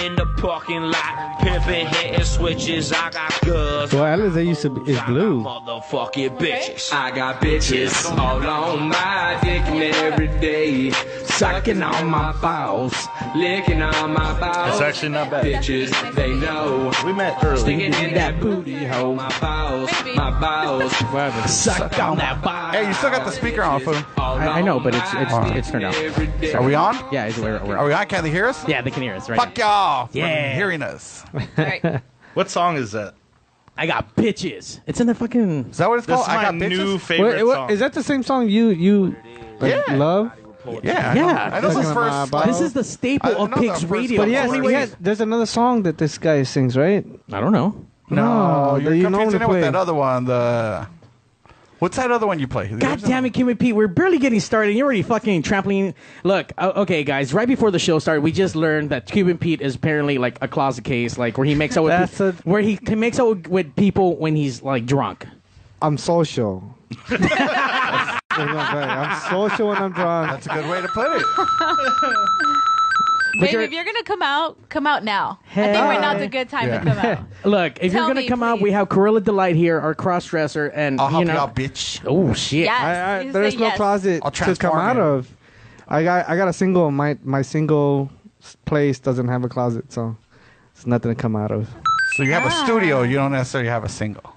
in the parking lot, pimping, hitting switches. I got girls. Well, Alice, they used to be, is blue. Motherfucking bitches. I got bitches all on my dick and every day, sucking on my balls, licking on my balls. It's actually not bad. Bitches, they know. We met early. Sticking in that booty hole. My balls, suck on that ball. Hey, you still got the speaker on, fool. I know, but it's turned out. Are we on? Yeah, we're Are we on? Can they hear us? Yeah, they can hear us right Fuck y'all for Yeah. hearing us. Right. What song is that? I got bitches. It's in the fucking... Is that what it's This called? is I my got new bitches? favorite song. Is that the same song you Yeah. love? Yeah. Yeah. I know this Talking first. about- This is the staple I of know the Pigz first Radio. one. But yes, Anyways. there's another song that this guy sings, right? I don't know. No, you're you confusing normally it with play. that other one. What's that other one you play? God damn it, Cuban Pete. We're barely getting started. You're already fucking trampling. Look, okay, guys. Right before the show started, we just learned that Cuban Pete is apparently like a closet case, like where he makes out with where he makes out with people when he's like drunk. I'm social. I'm social when I'm drunk. That's a good way to put it. Babe, if you're going to come out now. I think right now's a good time to come out. Look, if Tell you're going me, to come out, please. we have Corilla Delight here, our cross-dresser, and I'll help you know, you out, bitch. oh shit. Yes. You There's say no yes. closet I'll to come transform out you. of. I got a single. My single place doesn't have a closet, so it's nothing to come out of. So you have a studio. You don't necessarily have a single.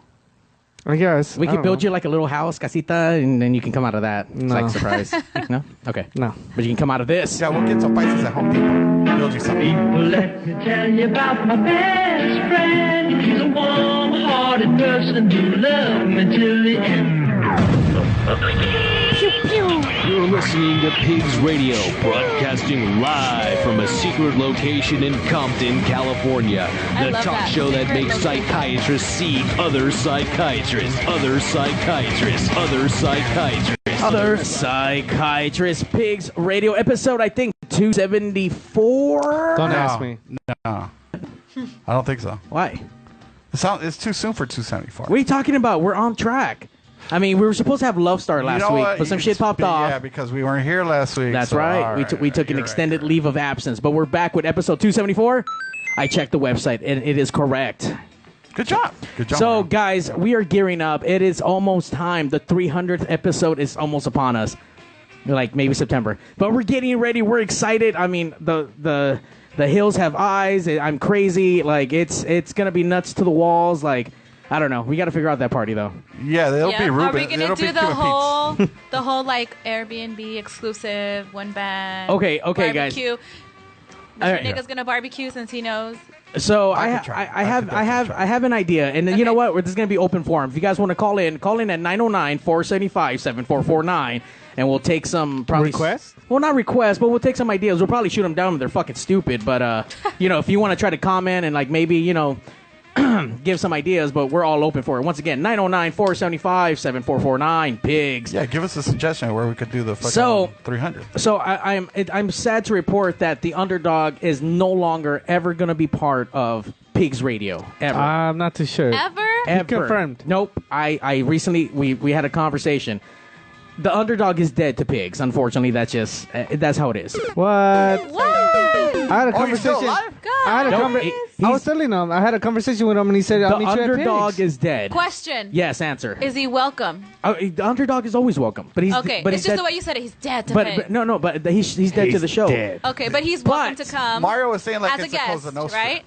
I guess We I could don't build know. you like a little house, casita, and then you can come out of that. It's No. like a surprise. No? Okay. No. But you can come out of this. Yeah, we'll get some spices at Home Depot. Build you something. Well, let me tell you about my best friend. He's a warm-hearted person who loved me till the end. You're listening to Pigz Radio, broadcasting live from a secret location in Compton, California. The love talk that. show that Secret makes location. psychiatrists see other psychiatrists, other psychiatrists, other psychiatrists. Other psychiatrist Pigz Radio episode, I think 274. Don't No. ask me. No. I don't think so. Why? It's too soon for 274. What are you talking about? We're on track. I mean, we were supposed to have Love Star last You know week, what? but some You shit can popped speak- off. Yeah, because we weren't here last week. That's so, right. all We took an You're extended right. leave of absence, but we're back with episode 274. I checked the website, and it is correct. Good job. Good job. So, man. guys, we are gearing up. It is almost time. The 300th episode is almost upon us. Like, maybe September. But we're getting ready. We're excited. I mean, the hills have eyes. I'm crazy. Like, it's going to be nuts to the walls. Like, I don't know. We got to figure out that party, though. Yeah, they'll be Ruben. Are we going to It'll do be the Cuban Pete's. whole like Airbnb exclusive one band? Okay, guys. barbecue. All right. Nigga's gonna barbecue since he knows. So I I could try. I I have could I have definitely I have an idea, and you know Okay. what? This is gonna be open forum. If you guys want to call in at 909-475-7449, and we'll take some probably Requests? Well, not requests, but we'll take some ideas. We'll probably shoot them down if they're fucking stupid. But you know, if you want to try to comment and like maybe give some ideas, but we're all open for it. Once again, 909-475-7449, Pigz. Yeah, give us a suggestion where we could do the fucking So- 300. So I'm sad to report that the Underdog is no longer ever going to be part of Pigz Radio ever. I'm not too sure. Ever? Ever. confirmed. Nope. I recently we had a conversation. The Underdog is dead to Pigz. Unfortunately, that's just that's how it is. What? I had a Oh, he's still conversation. alive? I had a Nope, conversation. he's- I was telling him. I had a conversation with him, and he said, "I'll The meet you at Underdog Pigz." is dead. Question. Yes, answer. Is he welcome? The Underdog is always welcome, but he's Okay. But It's he's just dead. the way you said it. He's dead to but, me. but no, but he's dead to the show. Okay, but he's welcome But to come Mario was saying like as a it's a Cosa guest, Nostra. right?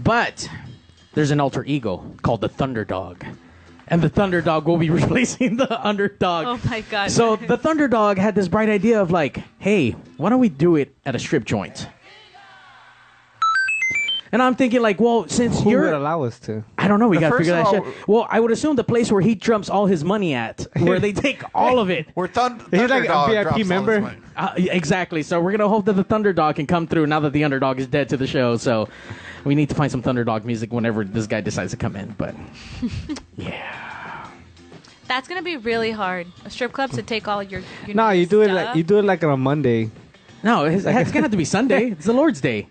But there's an alter ego called the Thunderdog. And the Thunderdog will be replacing the Underdog. Oh my God. So the Thunderdog had this bright idea of like, hey, why don't we do it at a strip joint? And I'm thinking like, well, since Who would you're... allow us to? I don't know. We got to First figure of that all- shit. Well, I would assume the place where he dumps all his money at, where they take all of it. We're He's like a Thunderdog VIP drops all member. his money. Exactly. So we're going to hope that the Thunderdog can come through now that the Underdog is dead to the show. So we need to find some Thunderdog music whenever this guy decides to come in. But yeah. That's gonna be really hard. A strip club to take all your No, you do it stuff. like on a Monday. No, it's going to have to be Sunday. It's the Lord's Day.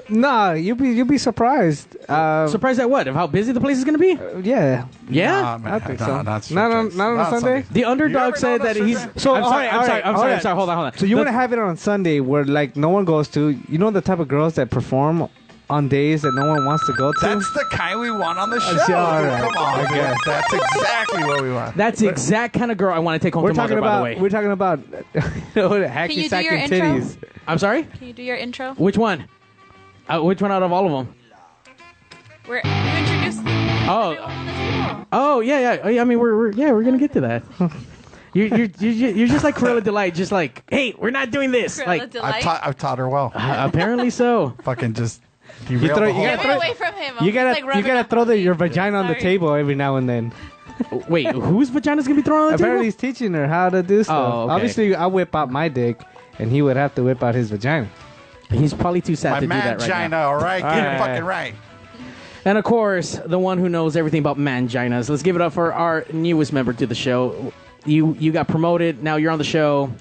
No, you'll be surprised. Surprised at what? Of how busy the place is going to be? Yeah. Yeah? Nah, man, I think so. Not Not on Sunday? The underdog You said ever know that that's he's... Sunday? So, I'm sorry, hold on. So you want to have it on Sunday where like no one goes to? You know the type of girls that perform on days that no one wants to go to? That's the kind we want on the show. Yeah, all right. Come on, I guess. that's exactly what we want. That's the exact kind of girl I want to take home We're to talking mother, by the way. about. We're talking about hacky you do sack your and intro? titties. I'm sorry? Can you do your intro? Which one? Which one out of all of them? Where you introduced Oh, everyone on the table. oh yeah. I mean, we're gonna get to that. You're just like Cruella Delight, just like, hey, we're not doing this. Cruella Like, Delight. I've taught her well. apparently so. Fucking just You derail throw- the you whole gotta Get throw- me away from him. You I'm gotta just, like, rubbing you gotta up throw on me. your vagina on the Sorry. table every now and then. Wait, whose vagina's gonna be thrown on the Apparently, table? he's teaching her how to do stuff. Oh, okay. Obviously, I whip out my dick, and he would have to whip out his vagina. He's probably too sad My to do that right mangina, now. all right? Get it Alright. fucking right. And of course, the one who knows everything about manginas. Let's give it up for our newest member to the show. You got promoted. Now you're on the show.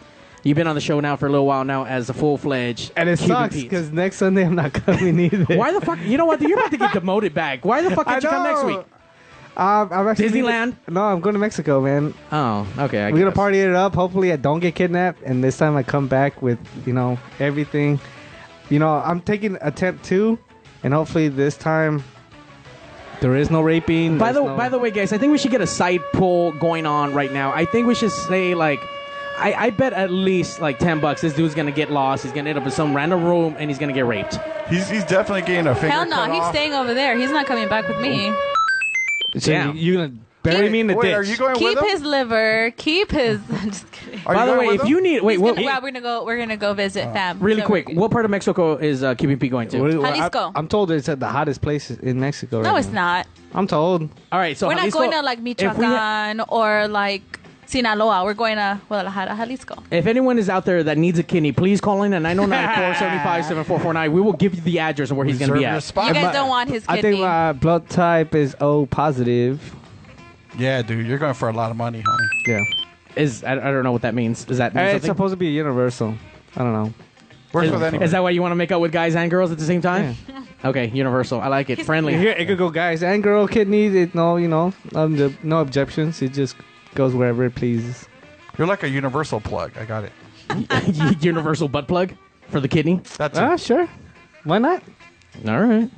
You've been on the show now for a little while now as a full-fledged And it Cuban sucks Pete. because next Sunday I'm not coming either. Why the fuck? You know what? You're about to get demoted back. Why the fuck I can't you come next know. week? I'm actually Disneyland? No, I'm going to Mexico, man. Oh, okay. We're gonna party it up. Hopefully, I don't get kidnapped, and this time I come back with everything. I'm taking attempt 2, and hopefully this time there is no raping. By the way, guys, I think we should get a side poll going on right now. I think we should say like, I bet at least like $10 this dude's gonna get lost. He's gonna end up in some random room and he's gonna get raped. He's definitely getting a finger Hell no, cut he's off. staying over there. He's not coming back with me. So Damn. you're gonna bury me in the Wait, ditch. are you going Keep with him? his liver. Keep his. I'm just kidding. Are By you the going way, with if him? you need We're wait, gonna go visit fam. really So quick, we're- what part of Mexico is Cuban Pete going to? Jalisco. I'm told it's at the hottest place in Mexico. No, right it's now. not. I'm told. All right, so We're not Jalisco, going to like if we Michoacan or like Sinaloa. We're going to Guadalajara, Jalisco. If anyone is out there that needs a kidney, please call in at 909-475-7449. We will give you the address of where he's going to Reserve be your at. spot. You guys don't want his I kidney. think my blood type is O positive. Yeah, dude, you're going for a lot of money, homie. Yeah. I don't know what that means. Does that mean It's something? supposed to be universal. I don't know. Works with anyone. Is that why you want to make out with guys and girls at the same time? Okay, universal. I like it. Friendly. Here, it could go guys and girl kidneys. No objections. It just goes wherever it pleases. You're like a universal plug. I got it. Universal butt plug for the kidney. That's it. Sure. Why not? All right.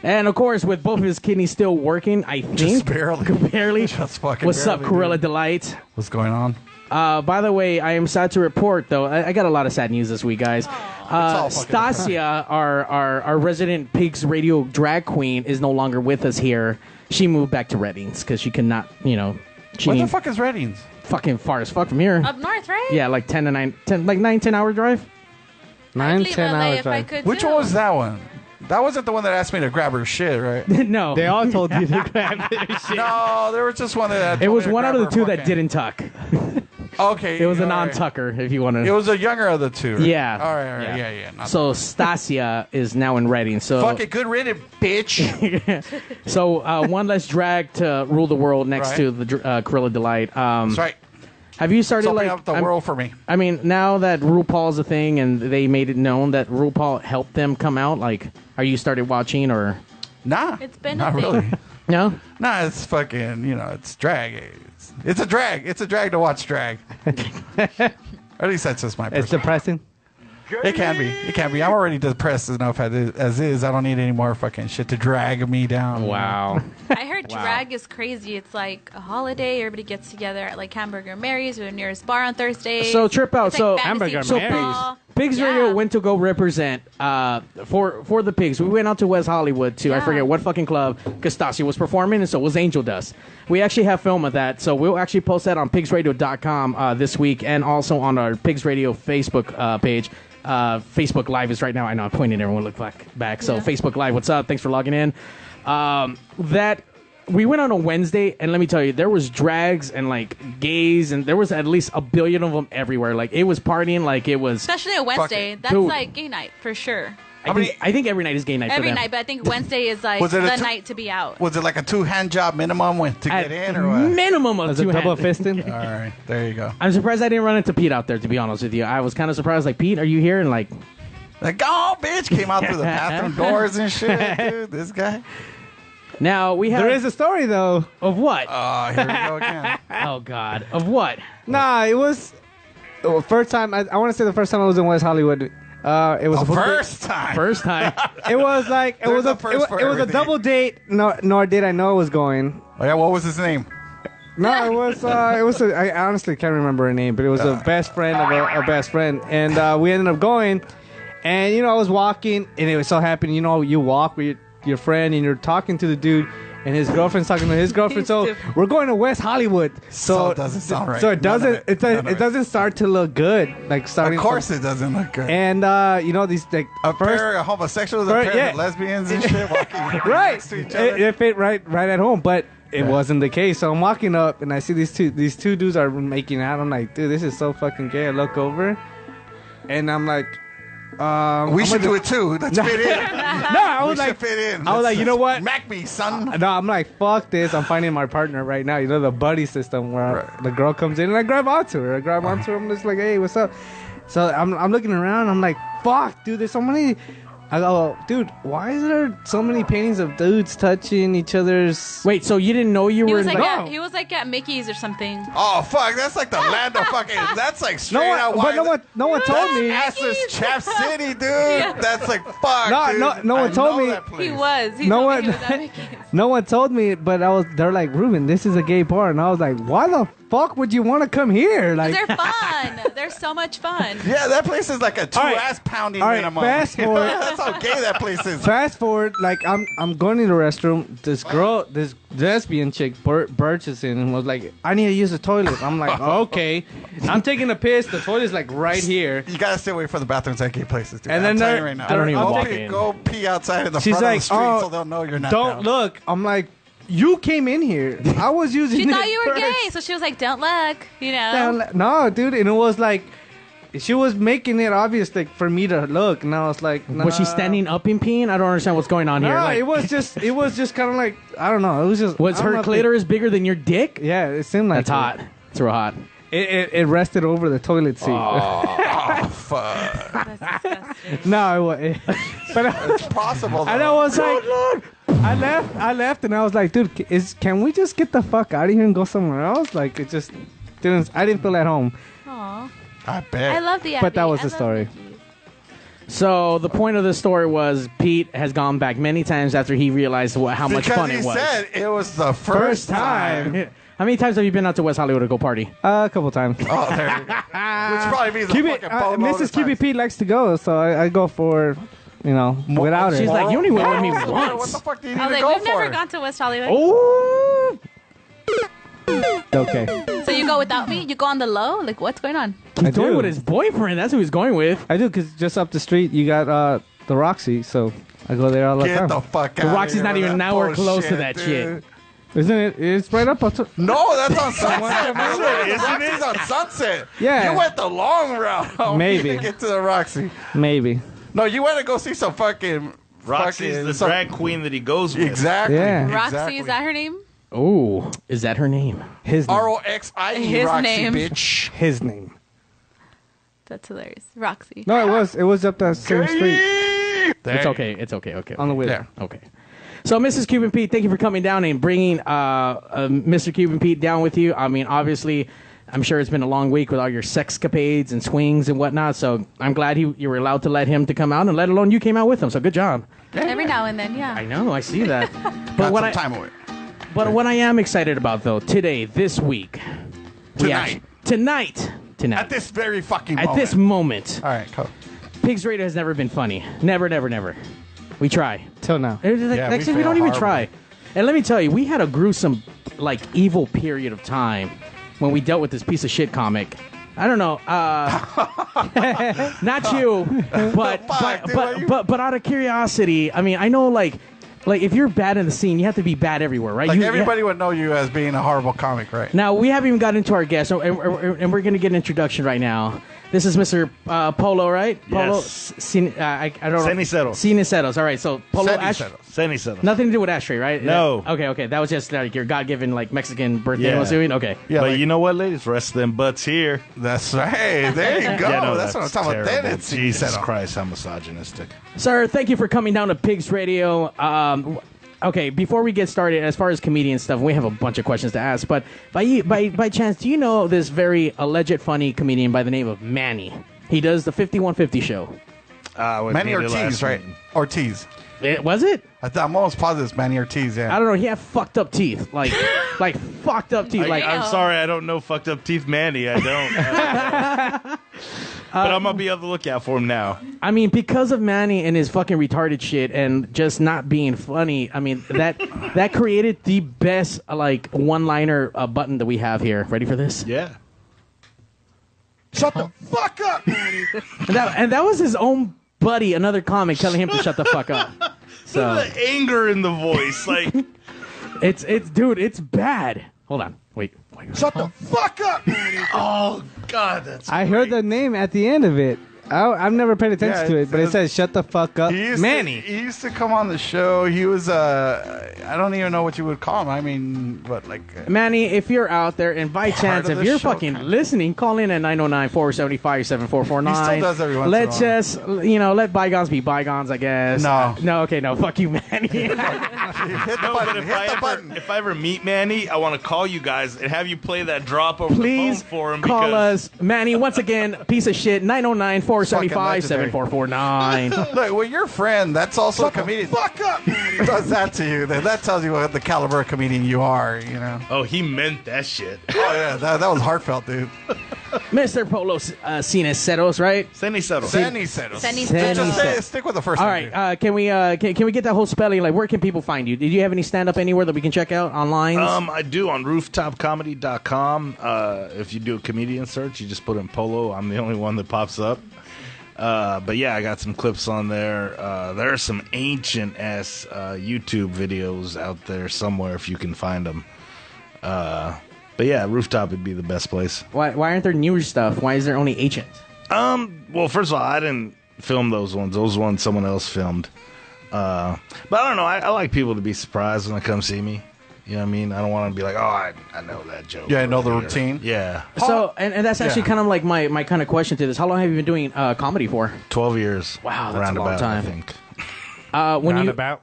And of course, with both of his kidneys still working, I think Just barely. barely. Just fucking What's up, barely, Cruella dude. Delight? What's going on? By the way, I am sad to report, though. I got a lot of sad news this week, guys. all fucking- Stasia, our resident Pigz Radio drag queen, is no longer with us here. She moved back to Reddings because she could not, she What the fuck is Reddings? fucking far as fuck from here. Up north, right? Yeah, like 10 hour drive. I'd 9, leave 10 LA hours if I drive. could Which too. one was that one? That wasn't the one that asked me to grab her shit, right? No. They all told you to grab their shit. No, there was just one that. It told was me to one out grab of the her two that fucking- didn't tuck. Okay, It was a all right. non-tucker, if you want It to. was a younger of the two. Right? Yeah. All right, yeah. Not So Stasia is now in Reading. So fuck it, good riddance, bitch. So one less drag to rule the world next Right. to the Cruella Delight. That's right. Have you started It's opening like? up the world for me. I mean, now that RuPaul's a thing and they made it known that RuPaul helped them come out, like, are you started watching or Nah, It's been not a thing. really. no? Nah, it's fucking. It's drag. It's a drag. It's a drag to watch drag. At least that's just my. It's Personal. depressing. It can be. It can be. I'm already depressed enough as is. I don't need any more fucking shit to drag me down. Wow. I heard drag is crazy. It's like a holiday. Everybody gets together at like Hamburger Mary's or the nearest bar on Thursday. So trip out. It's So like fantasy Hamburger So football. Pigz Yeah. Radio went to go represent for the Pigs. We went out to West Hollywood to I Yeah. forget what fucking club because Stasia was performing and so was Angel Dust. We actually have film of that, so we'll actually post that on PigzRadio.com this week and also on our Pigz Radio Facebook page. Facebook Live is right now. I know I'm pointing. Everyone look back. So Yeah. Facebook Live, what's up? Thanks for logging in. That we went on a Wednesday, and let me tell you, there was drags and like gays, and there was at least a billion of them everywhere. Like it was partying, like it was. Especially a Wednesday. That's Dude. like gay night for sure. I think every night is gay night. Every for them. night, but I think Wednesday is like Was it a the two- night to be out. Was it like a 2-hand job minimum to At get in or what? minimum of Was it two double hands. fisting? All right, there you go. I'm surprised I didn't run into Pete out there. To be honest with you, I was kind of surprised. Like Pete, are you here? And like, Like, oh, bitch, came out through the bathroom doors and shit, dude. This guy. Now we have. There is a story though. Of what? Oh, here we go again. Oh God. Of what? Nah, it was first time. I want to say the first time I was in West Hollywood. It was First time. First time. It was like it was There's a a first for it was a everything. double date. Nor did I know it was going. Oh, yeah, what was his name? No, it was I honestly can't remember her name, but it was a best friend of a best friend, and we ended up going. And I was walking, and it was so happened. You walk with your friend, and you're talking to the dude, and his girlfriend's talking to his girlfriend. So we're going to West Hollywood. So it doesn't sound right. So it doesn't. None of It doesn't start to look good. Like starting. Of course, it doesn't look good. And these like a pair of homosexuals, a pair of lesbians and shit walking right next to each other. It fit right at home, but it wasn't the case. So I'm walking up, and I see these two dudes are making out. I'm like, dude, this is so fucking gay. I look over, and I'm like. We should do it too. Let's fit in. I was like, fit in. I was like, you know what? Smack me, son. No, I'm like, fuck this. I'm finding my partner right now. The buddy system where the girl comes in and I grab onto her. I'm just like, hey, what's up? So I'm looking around. I'm like, fuck, dude. There's so many. I go, dude, why is there so many paintings of dudes touching each other's? Wait, so you didn't know you were? He was like at Mickey's or something. Oh fuck, that's like the land of fucking. That's like straight out. But no one told me. That's Chap City, dude. That's like fuck. Dude. No one told me. He was. No one. No one told me, but they're like, Ruben, this is a gay bar, and I was like, why the fuck would you want to come here? Like, they're fun. They're so much fun. Yeah, that place is like a ass pounding minimum. Fast forward. That's how gay that place is. Fast forward, like I'm going to the restroom. This lesbian chick bursts in and was like, I need to use the toilet. I'm like, okay. I'm taking a piss. The toilet's like right here. You gotta stay away from the bathrooms at gay places, dude. And then I'm telling you right now. I don't even walk in. Go pee outside in the She's front like, of the street oh, so they'll know you're not don't down. look. I'm like, you came in here. I was using. She it thought you were first. gay, so she was like, "Don't look," No, dude, and it was like, she was making it obvious, like for me to look, and I was like, nah. Was she standing up and peeing? I don't understand what's going on here. No, Like, it was just kind of like, I don't know. It was just. was I don't her know if clitoris bigger than your dick? Yeah, it seemed like That's hot. It's real hot. It rested over the toilet seat. Oh, fuck. That's disgusting. No, it but It's possible, though. and I was like, I left, and I was like, dude, can we just get the fuck out of here and go somewhere else? Like, it just didn't. I didn't feel at home. Aw. I bet. I love the. But that Abby. was I the love story. Mickey's. So the point of the story was Pete has gone back many times after he realized how much fun it was. Because he said it was the first time. How many times have you been out to West Hollywood to go party? A couple times. Oh, there you go. Which probably means a fucking boatload Mrs. of QB times. Pete likes to go, so I go for, without her. She's like, you only went with me What once. the fuck do you I need was to like, go we've never for? gone to West Hollywood. Oh, Okay. So you go without me? You go on the low? Like, what's going on? he's I going do. with his boyfriend. That's who he's going with. I do, because just up the street, you got the Roxy, so I go there all the Get time. the fuck out The of Roxy's here not with even that nowhere close to bullshit, that dude. shit. Isn't it? It's right up. No, that's on Sunset. Isn't it? Roxy's on Sunset. Yeah. You went the long route. Maybe. To get to the Roxy. Maybe. No, you went to go see some fucking... Roxy's the some- drag queen that he goes with. Exactly. Yeah. Roxy, exactly. is that her name? Oh, is that her name? His name. R-O-X-I-E, His Roxy, name. bitch. His name. That's hilarious. Roxy. No, it was up that same street It's okay. It's okay. Okay. on the way Yeah. there. Okay. So, Mrs. Cuban Pete, thank you for coming down and bringing Mr. Cuban Pete down with you. I mean, obviously, I'm sure it's been a long week with all your sexcapades and swings and whatnot. So, I'm glad you were allowed to let him to come out, and let alone you came out with him. So, good job. Every now and then, yeah. I know. I see that. Got what some I time away. but what I am excited about though today, this week, tonight, At this very fucking moment. at this moment, All right, go. Pigz Radio has never been funny. Never, never, never. We try. Till now. It's like- Yeah, we actually, we fail don't even horribly. try. And let me tell you, we had a gruesome, evil period of time when we dealt with this piece of shit comic. I don't know, not you, but out of curiosity, I mean, I know, like if you're bad in the scene, you have to be bad everywhere, right? Like, You- everybody would know you as being a horrible comic, right? Now, we haven't even got into our guest, and we're going to get an introduction right now. This is Mr. Polo, right? Polo. Yes. I don't know. Ceniseros. Ceniseros. All right. So Polo. Ceniseros. Nothing to do with ashtray, right? No. Okay. That was just like your God-given like Mexican birthday. Yeah. I'm assuming. Okay. Yeah, But like- you know what, ladies? Rest them butts here. That's right. Hey, there you go. Yeah, no, that's what I'm talking about. Then terrible. it's Jesus Ceniseros. Christ, how misogynistic. Sir, thank you for coming down to Pigz Radio. Okay, before we get started, as far as comedian stuff, we have a bunch of questions to ask. But by chance, do you know this very alleged funny comedian by the name of Manny? He does the 5150 show. Manny Ortiz, right? Ortiz. Was it? I'm almost positive it's Manny Ortiz, yeah. I don't know. He had fucked up teeth, like fucked up teeth. I'm sorry, I don't know fucked up teeth Manny. I don't. But I'm going to be on the lookout for him now. I mean, because of Manny and his fucking retarded shit and just not being funny, I mean, that created the best, like, one-liner button that we have here. Ready for this? Yeah. Shut the fuck up, Manny. And that was his own buddy, another comic, telling him to shut the fuck up. So The anger in the voice. Like, dude, it's bad. Hold on. Wait. Shut the fuck up, Manny. oh, God, that's I heard the name at the end of it. I've never paid attention Yeah, to it it, but it says "Shut the fuck up, Manny." He used to come on the show. He was I don't even know what you would call him. I mean, what like Manny, if you're out there and by chance, of if the you're show, fucking kinda. listening, call in at 909-475-7449. He still does every once in a Let's while. just, let bygones be bygones, I guess. No. Okay, no. Fuck you, Manny. hit the No, but button. Hit the button. if I ever meet Manny, I want to call you guys and have you play that drop over Please the phone for him. call because us. Manny, once again, piece of shit, 909-475-7449. Look, well, your friend, that's also a comedian. Fuck up, Manny. Does that to you? Then that tells you what the caliber of comedian you are. You know. Oh, he meant that shit. Oh yeah, that was heartfelt, dude. Mr. Polo Ceniseros, right? Ceniseros. Ceniseros. Ceniseros. Just stick with the first All name, right, can we get that whole spelling? Like, where can people find you? Did you have any stand-up anywhere that we can check out online? I do on rooftopcomedy.com. If you do a comedian search, you just put in Polo. I'm the only one that pops up. But yeah, I got some clips on there. There are some ancient-ass YouTube videos out there somewhere if you can find them. But yeah, Rooftop would be the best place. Why aren't there newer stuff? Why is there only ancient? Well, first of all, I didn't film those ones. Those ones someone else filmed. But I don't know. I like people to be surprised when they come see me. You know what I mean? I don't want to be like, I know that joke. Yeah, I know the Or- routine. Yeah. So, and that's actually Yeah. kind of like my kind of question to this. How long have you been doing comedy for? 12 years. Wow, that's a long roundabout, time. I think.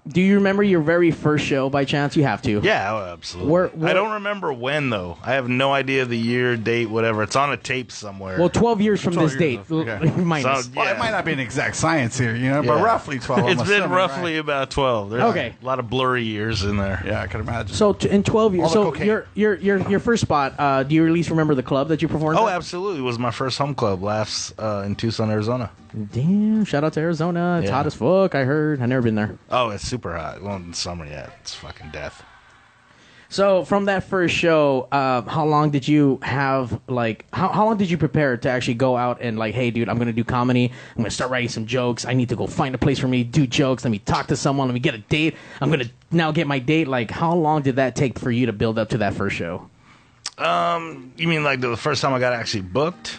Do you remember your very first show by chance? You have to. Yeah, absolutely. Where- I don't remember when, though. I have no idea the year, date, whatever. It's on a tape somewhere. Well, 12 years from 12 this date. years, okay. Minus. So, Well, it might not be an exact science here, you know, but Yeah. roughly 12. I'm It's been assuming, roughly right? about 12. There's Okay. a lot of blurry years in there. Yeah, I can imagine. So in 12 years. All the So cocaine. your first spot. Do you at least remember the club that you performed Oh, at? absolutely. It was my first home club, Laughs, in Tucson, Arizona. Damn! Shout out to Arizona. It's Yeah. hot as fuck. I heard. I've never been there. Oh, it's super hot. Well, in summer yet. It's fucking death. So from that first show, how long did you have? Like, how long did you prepare to actually go out and like, hey, dude, I'm gonna do comedy. I'm gonna start writing some jokes. I need to go find a place for me to do jokes. Let me talk to someone. Let me get a date. I'm gonna now get my date. Like, how long did that take for you to build up to that first show? You mean like the first time I got actually booked?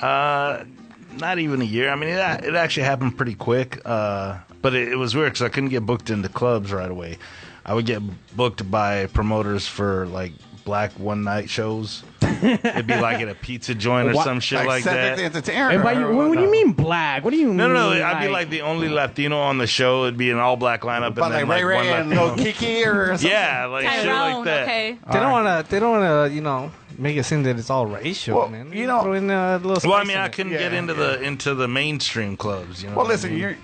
Not even a year. I mean, it actually happened pretty quick. But it was weird because I couldn't get booked into clubs right away. I would get booked by promoters for like black one night shows. It'd be like at a pizza joint or some shit like Cedric the that. Entertainer. And by you, what do you mean black? What do you mean? No, I'd be like the only Latino on the show. It'd be an all black lineup, But and like then Ray like one Ray and Latino. Lil Kiki or something. Yeah, like shit like Tyrone, that. okay. They don't want to, make it seem that it's all racial, Well, man. you know- Throw in a little Well, I spice mean, in I it. couldn't Yeah, get into the mainstream clubs. You know. Well, what I listen, mean?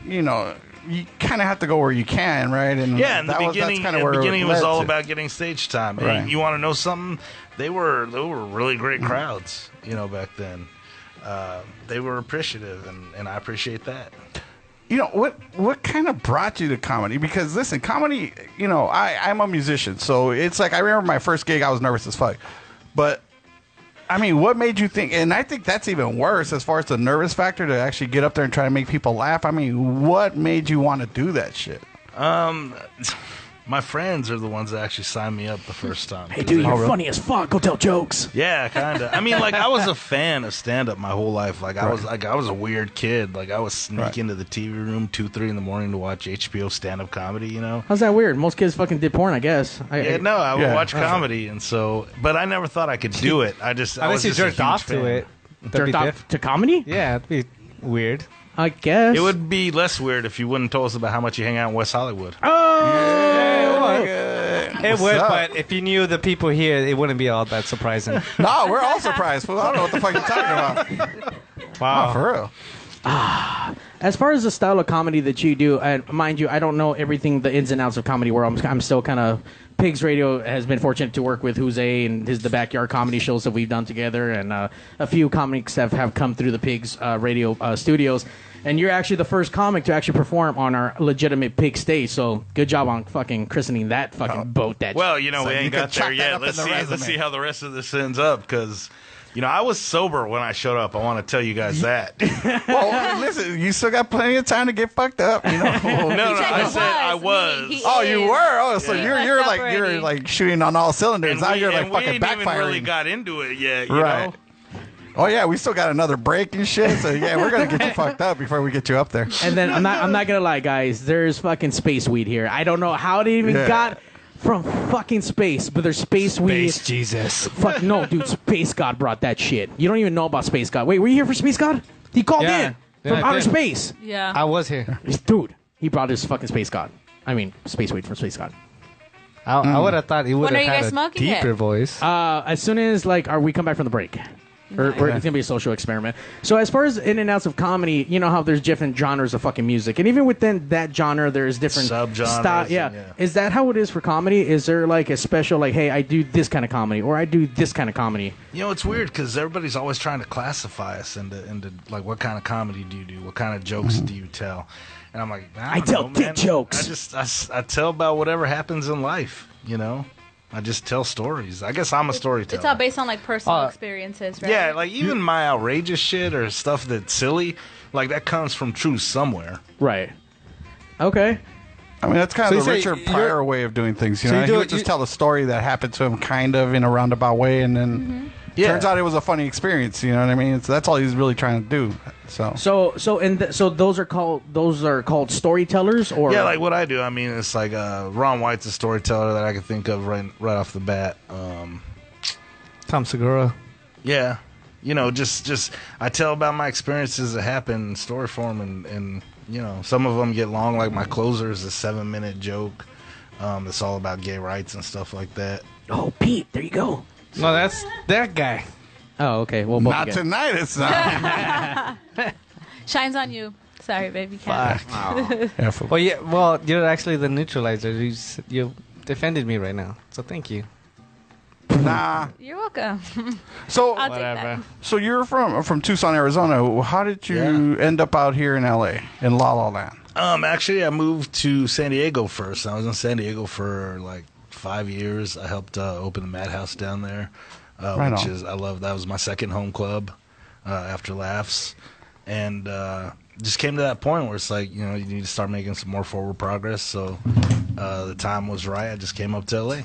you kind of have to go where you can, right? And Yeah, in the that's beginning, kind of where it was all led to. about getting stage time. And Right. you want to know something? They were really great crowds, back then. They were appreciative, and I appreciate that. You know what kind of brought you to comedy? Because listen, comedy. I'm a musician, so it's like I remember my first gig. I was nervous as fuck, but I mean, what made you think? And I think that's even worse as far as the nervous factor to actually get up there and try to make people laugh. I mean, what made you want to do that shit? My friends are the ones that actually signed me up the first time. Hey, dude, you're funny as fuck. Go tell jokes. Yeah, kind of. I mean, like, I was a fan of stand-up my whole life. Like, I was a weird kid. Like, I would sneak into the TV room 2-3 in the morning to watch HBO stand-up comedy, you know? How's that weird? Most kids fucking did porn, I guess. I would watch comedy, and so... But I never thought I could do it. I was Unless you just a jerked huge off fan. to it. Jerked off to comedy? Yeah, it'd be weird. I guess. It would be less weird if you wouldn't tell us about how much you hang out in West Hollywood. It would, but if you knew the people here, it wouldn't be all that surprising. No, we're all surprised. Fool. I don't know what the fuck you're talking about. Wow. Oh, for real. As far as the style of comedy that you do, and mind you, I don't know everything, the ins and outs of comedy world. I'm still kind of... Pigz Radio has been fortunate to work with Jose and the backyard comedy shows that we've done together, and a few comics have come through the Pigz Radio studios. And you're actually the first comic to actually perform on our legitimate Pig stage, so good job on fucking christening that fucking boat. Well, you know, So we you ain't could got chalk there that yet. up in Let's the see. resume. Let's see how the rest of this ends up, because... You know, I was sober when I showed up. I want to tell you guys that. Well, listen, you still got plenty of time to get fucked up. You know? No, He said I he said I was. He Oh, you is. were. Oh, so He you're messed up you're already. like shooting on all cylinders. Now you're like we fucking ain't even backfiring. really got into it yet, you Right. know? Oh yeah, we still got another break and shit. So yeah, we're gonna get you fucked up before we get you up there. And then I'm not gonna lie, guys. There's fucking space weed here. I don't know how it even Yeah. got from fucking space, but there's space weed. Space Jesus. Fuck no, dude. Space God brought that shit. You don't even know about Space God. Wait, were you here for Space God? He called Yeah. in Yeah, from I outer did. space. Yeah. I was here. Dude, he brought his fucking Space God. I mean, space weed from Space God. I would have thought he would When are have you had guys a smoking deeper it? voice. As soon as we come back from the break. Or it's gonna be a social experiment. So as far as in and outs of comedy, you know how there's different genres of fucking music, and even within that genre, there's different Subgenres, style. Yeah. yeah. Is that how it is for comedy? Is there like a special hey, I do this kind of comedy, or I do this kind of comedy? You know, it's weird because everybody's always trying to classify us into like, what kind of comedy do you do? What kind of jokes do you tell? And I'm like, I don't tell know, dick man. jokes. I tell about whatever happens in life, you know? I just tell stories. I guess I'm a storyteller. It's all based on like personal experiences, right? Yeah, like even my outrageous shit or stuff that's silly, like that comes from truth somewhere. Right. Okay. I mean, that's kind So of the you say Richard Pryor way of doing things. You So know, you he do would it- just you- tell a story that happened to him, kind of in a roundabout way, and then turns out it was a funny experience. You know what I mean? So that's all he's really trying to do. So So those are called storytellers, or Yeah, like what I do. I mean, it's like Ron White's a storyteller that I can think of right off the bat. Tom Segura. Yeah, you know, just I tell about my experiences that happen in story form, and you know, some of them get long. Like my closer is a 7-minute joke. It's all about gay rights and stuff like that. oh, Pete, there you go. No, that's that guy. Oh, okay. Well, both not again. tonight. It's not. Shines on you. Sorry, baby. Can't. Yeah, fool. Well, yeah. Well, you're actually the neutralizer. You defended me right now, so thank you. Nah. You're welcome. So I'll take that. so you're from Tucson, Arizona. How did you end up out here in LA in La La Land? Actually, I moved to San Diego first. I was in San Diego for like 5 years. I helped open the Madhouse down there, Right which on. is I love. That was my second home club after Laughs, and just came to that point where it's like, you know, you need to start making some more forward progress. So the time was right. I just came up to LA.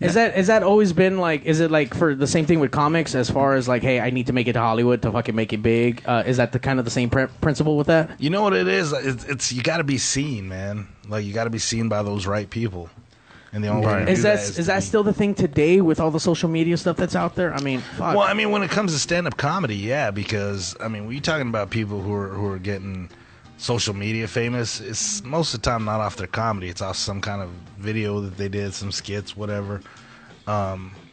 Is that always been like? Is it like for the same thing with comics as far as like, hey, I need to make it to Hollywood to fucking make it big? Is that the kind of the same principle with that? You know what it is? It's you got to be seen, man. Like you got to be seen by those right people. And the only way to do Is that that to is that be- still the thing today with all the social media stuff that's out there? I mean, fuck. Well, I mean, when it comes to stand-up comedy, yeah, because I mean, when you're talking about people who are getting social media famous, it's most of the time not off their comedy. It's off some kind of video that they did, some skits, whatever.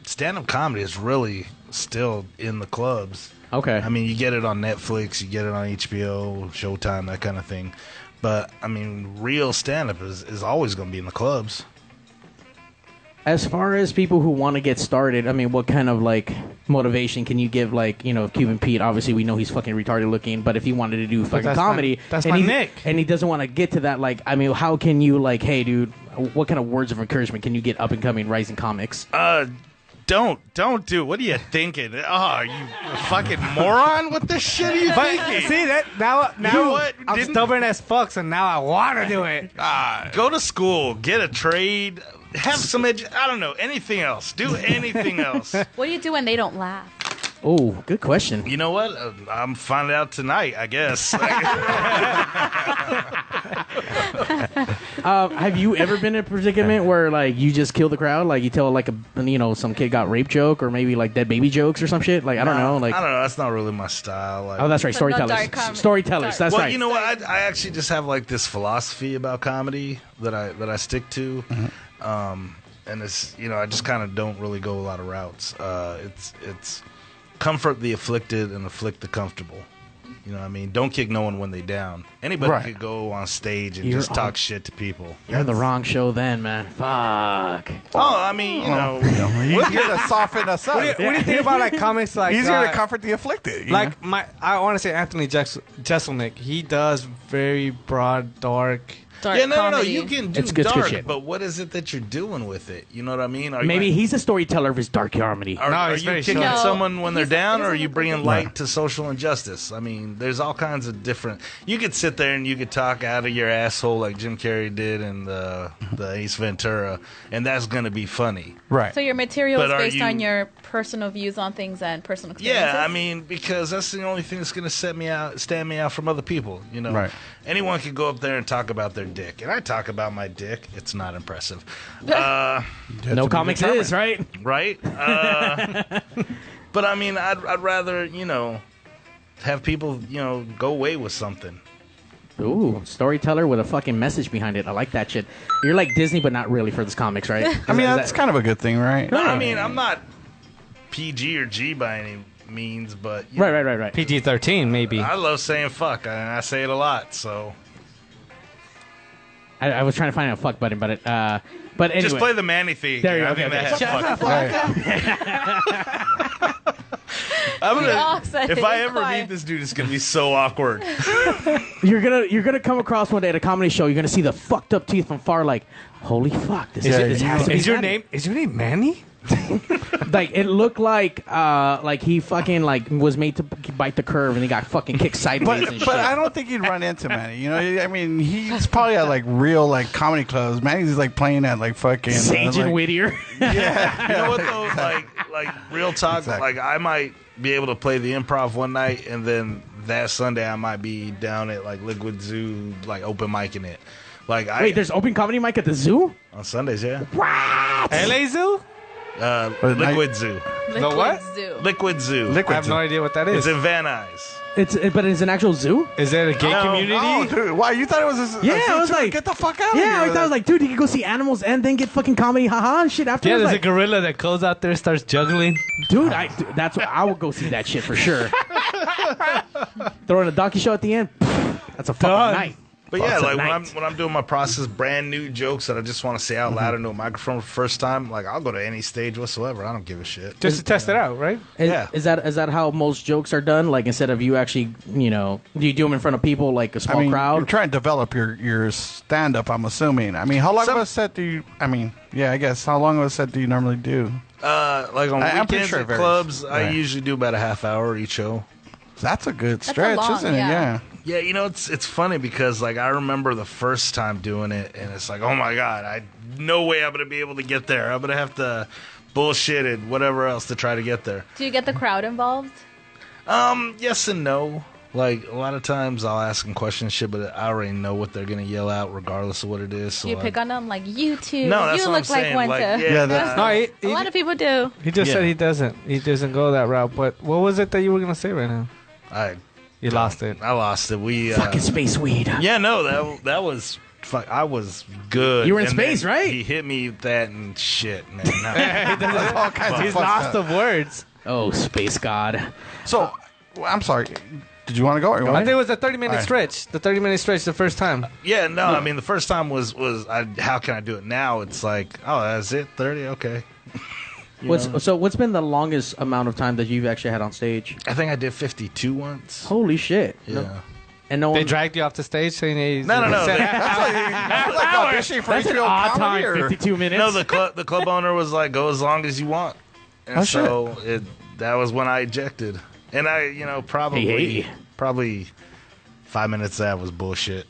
Stand-up comedy is really still in the clubs. Okay. I mean, you get it on Netflix, you get it on HBO, Showtime, that kind of thing. But I mean, real stand-up is always going to be in the clubs. As far as people who want to get started, I mean, what kind of like motivation can you give? Like, you know, Cuban Pete. Obviously, we know he's fucking retarded looking, but if he wanted to do fucking that's comedy, that's and my he, Nick. and he doesn't want to get to that, like, I mean, how can you like, hey, dude, what kind of words of encouragement can you get up and coming rising comics? Don't do it. What are you thinking? Oh, are you a fucking moron? What the shit are you thinking? See that now know what? I'm stubborn as fuck, so now I want to do it. Go to school, get a trade, have some I don't know, anything else. Do anything else. What do you do when they don't laugh? Oh, good question. You know what? I'm finding out tonight, I guess. Have you ever been in a predicament where like you just kill the crowd? Like you tell like some kid got rape joke or maybe like dead baby jokes or some shit? Like I don't know. Like I don't know. That's not really my style. Like, oh, that's right. But no Storytellers. dark comedy. Storytellers. That's well, right. you know what? I actually just have like this philosophy about comedy that I stick to. And it's I just kind of don't really go a lot of routes. It's comfort the afflicted and afflict the comfortable. You know what I mean? Don't kick no one when they down. Anybody could go on stage and just talk shit to people. You're on the wrong show then, man. Fuck. Oh, I mean, He's here to soften us up. What do you think about like comics like? He's here to comfort the afflicted. Like I want to say Anthony Jeselnik. He does very broad, dark. Dark Yeah, no, comedy. you can do It's good dark, shit. but what is it that you're doing with it? You know what I mean? Are Maybe you, he's a storyteller of his dark comedy. are he's you very kicking short. someone when they're He's- down, he's or are a you good bringing person. light to social injustice? I mean, there's all kinds of different. You could sit there and you could talk out of your asshole like Jim Carrey did in the Ace Ventura, and that's gonna be funny. right. So your material But is are based on you- your personal views on things and personal experiences? Yeah, I mean, because that's the only thing that's going to stand me out from other people, you know. Right. Anyone can go up there and talk about their dick, and I talk about my dick. It's not impressive, No comics is, right? right? But I mean, I'd rather have people go away with something. Ooh, storyteller with a fucking message behind it. I like that shit. You're like Disney, but not really for this comics, right? I mean, that's kind of a good thing, right? No, I mean, I'm not PG or G by any means, but you know, Right. PG-13 maybe. I love saying fuck, and I say it a lot, so I was trying to find a fuck button, but anyway. just play the Manny theme. There you go, I think okay. that has fuck. I'm We all gonna, said if it. I ever Quiet. meet this dude, it's gonna be so awkward. You're gonna come across one day at a comedy show. You're gonna see the fucked up teeth from far. Like, holy fuck! This has to be Is your Manny. name Manny? Like it looked like he fucking like was made to bite the curve and he got fucking kicked sideways and shit. But I don't think you'd run into Manny. You know, I mean, he's probably at like real like comedy clubs. Manny's like playing at like fucking Sage and like, Whittier. Yeah, You know what though? Like real talk. Exactly. Like I might be able to play the improv one night, and then that Sunday I might be down at like Liquid Zoo, like open micing it. Like Wait, there's open comedy mic at the zoo? on Sundays, yeah. What? LA Zoo? Liquid Zoo. Liquid what? Zoo. Liquid Zoo. I have no idea what that It's is. in Van Nuys. But it's an actual zoo? Is it a gay No. community? Oh, dude, why you thought it was? Yeah, I I was like, get the fuck out of Yeah, here. I thought I was like, dude, you can go see animals and then get fucking comedy, haha, and shit after. Yeah, there's like, a gorilla that goes out there, starts juggling. dude, that's what I would go see that shit for sure. Throw in a donkey show at the end. That's a fucking Done. night. But yeah, That's a like night. when I'm doing my process, brand new jokes that I just want to say out loud into a microphone for the first time, like I'll go to any stage whatsoever. I don't give a shit. Just to test it out, right? Yeah. Is that how most jokes are done? Like instead of you actually, do you do them in front of people like a small I mean, crowd? you're trying to develop your stand up. I'm assuming. I mean, how long of a set do you? I mean, yeah, I guess how long of a set do you normally do? Like on I'm pretty weekends sure it at varies. clubs, I Right. usually do about a half hour each show. That's a good That's a stretch, long, isn't it? yeah. Yeah, it's funny because like I remember the first time doing it, and it's like, oh my god, no way I'm gonna be able to get there. I'm gonna have to bullshit and whatever else to try to get there. Do you get the crowd involved? Yes and no. Like a lot of times I'll ask them questions, shit, but I already know what they're gonna yell out, regardless of what it is. So Do you pick on them like you two? No, that's you what look I'm like saying. one Like, to. yeah, that's- No, A lot of people do. he just Yeah. said he doesn't. He doesn't go that route. But what was it that you were gonna say right now? You lost it. I lost it. We Fucking space weed. yeah, no, that was. Fuck, I was good. You were in And space, then right? He hit me with that and shit, man. No. All kinds of He's fucked lost up. of words. Oh, space god. So, I'm sorry. Did you want to go? Or you I want think it was a 30-minute All right. stretch. The 30-minute stretch the first time. Yeah, no, I mean the first time was how can I do it now? It's like, oh, that's it, 30, okay. What's been the longest amount of time that you've actually had on stage? I think I did 52 once. Holy shit. Yeah. No, and no They one. dragged you off the stage saying hey, No. That's like auditioning for That's an HBO odd time. comedy, or 52 minutes. No, the club owner was like, go as long as you want. And that was when I ejected. And I, probably 5 minutes of that was bullshit.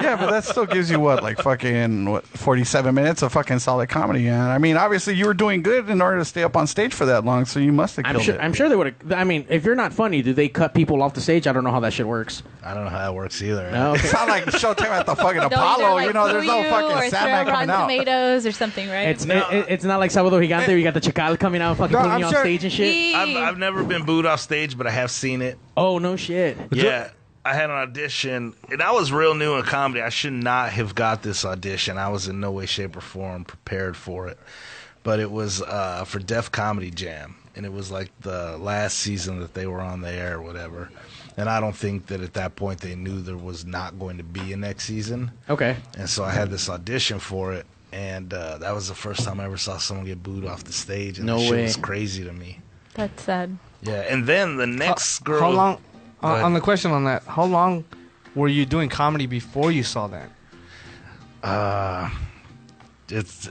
Yeah, but that still gives you like 47 minutes of fucking solid comedy. And I mean, obviously you were doing good in order to stay up on stage for that long, so you must have killed it. I'm sure they would have. I mean, if you're not funny, do they cut people off the stage? I don't know how that shit works. I don't know how that works either. No, okay. It's not like Showtime at the fucking Apollo. There's no fucking Sandman coming out. Tomatoes or something, right? It's not like Salvador Gigante where you got the Chacal coming out and fucking putting you on stage and shit. I've never been booed off stage, but I have seen it. Oh, no shit. Yeah. I had an audition, and I was real new in comedy. I should not have got this audition. I was in no way, shape, or form prepared for it. But it was for Def Comedy Jam, and it was like the last season that they were on the air or whatever. And I don't think that at that point they knew there was not going to be a next season. Okay. And so I had this audition for it, and that was the first time I ever saw someone get booed off the stage. And no that way. shit was crazy to me. That's sad. Yeah, and then the next girl... How long... on the question on that, how long were you doing comedy before you saw that?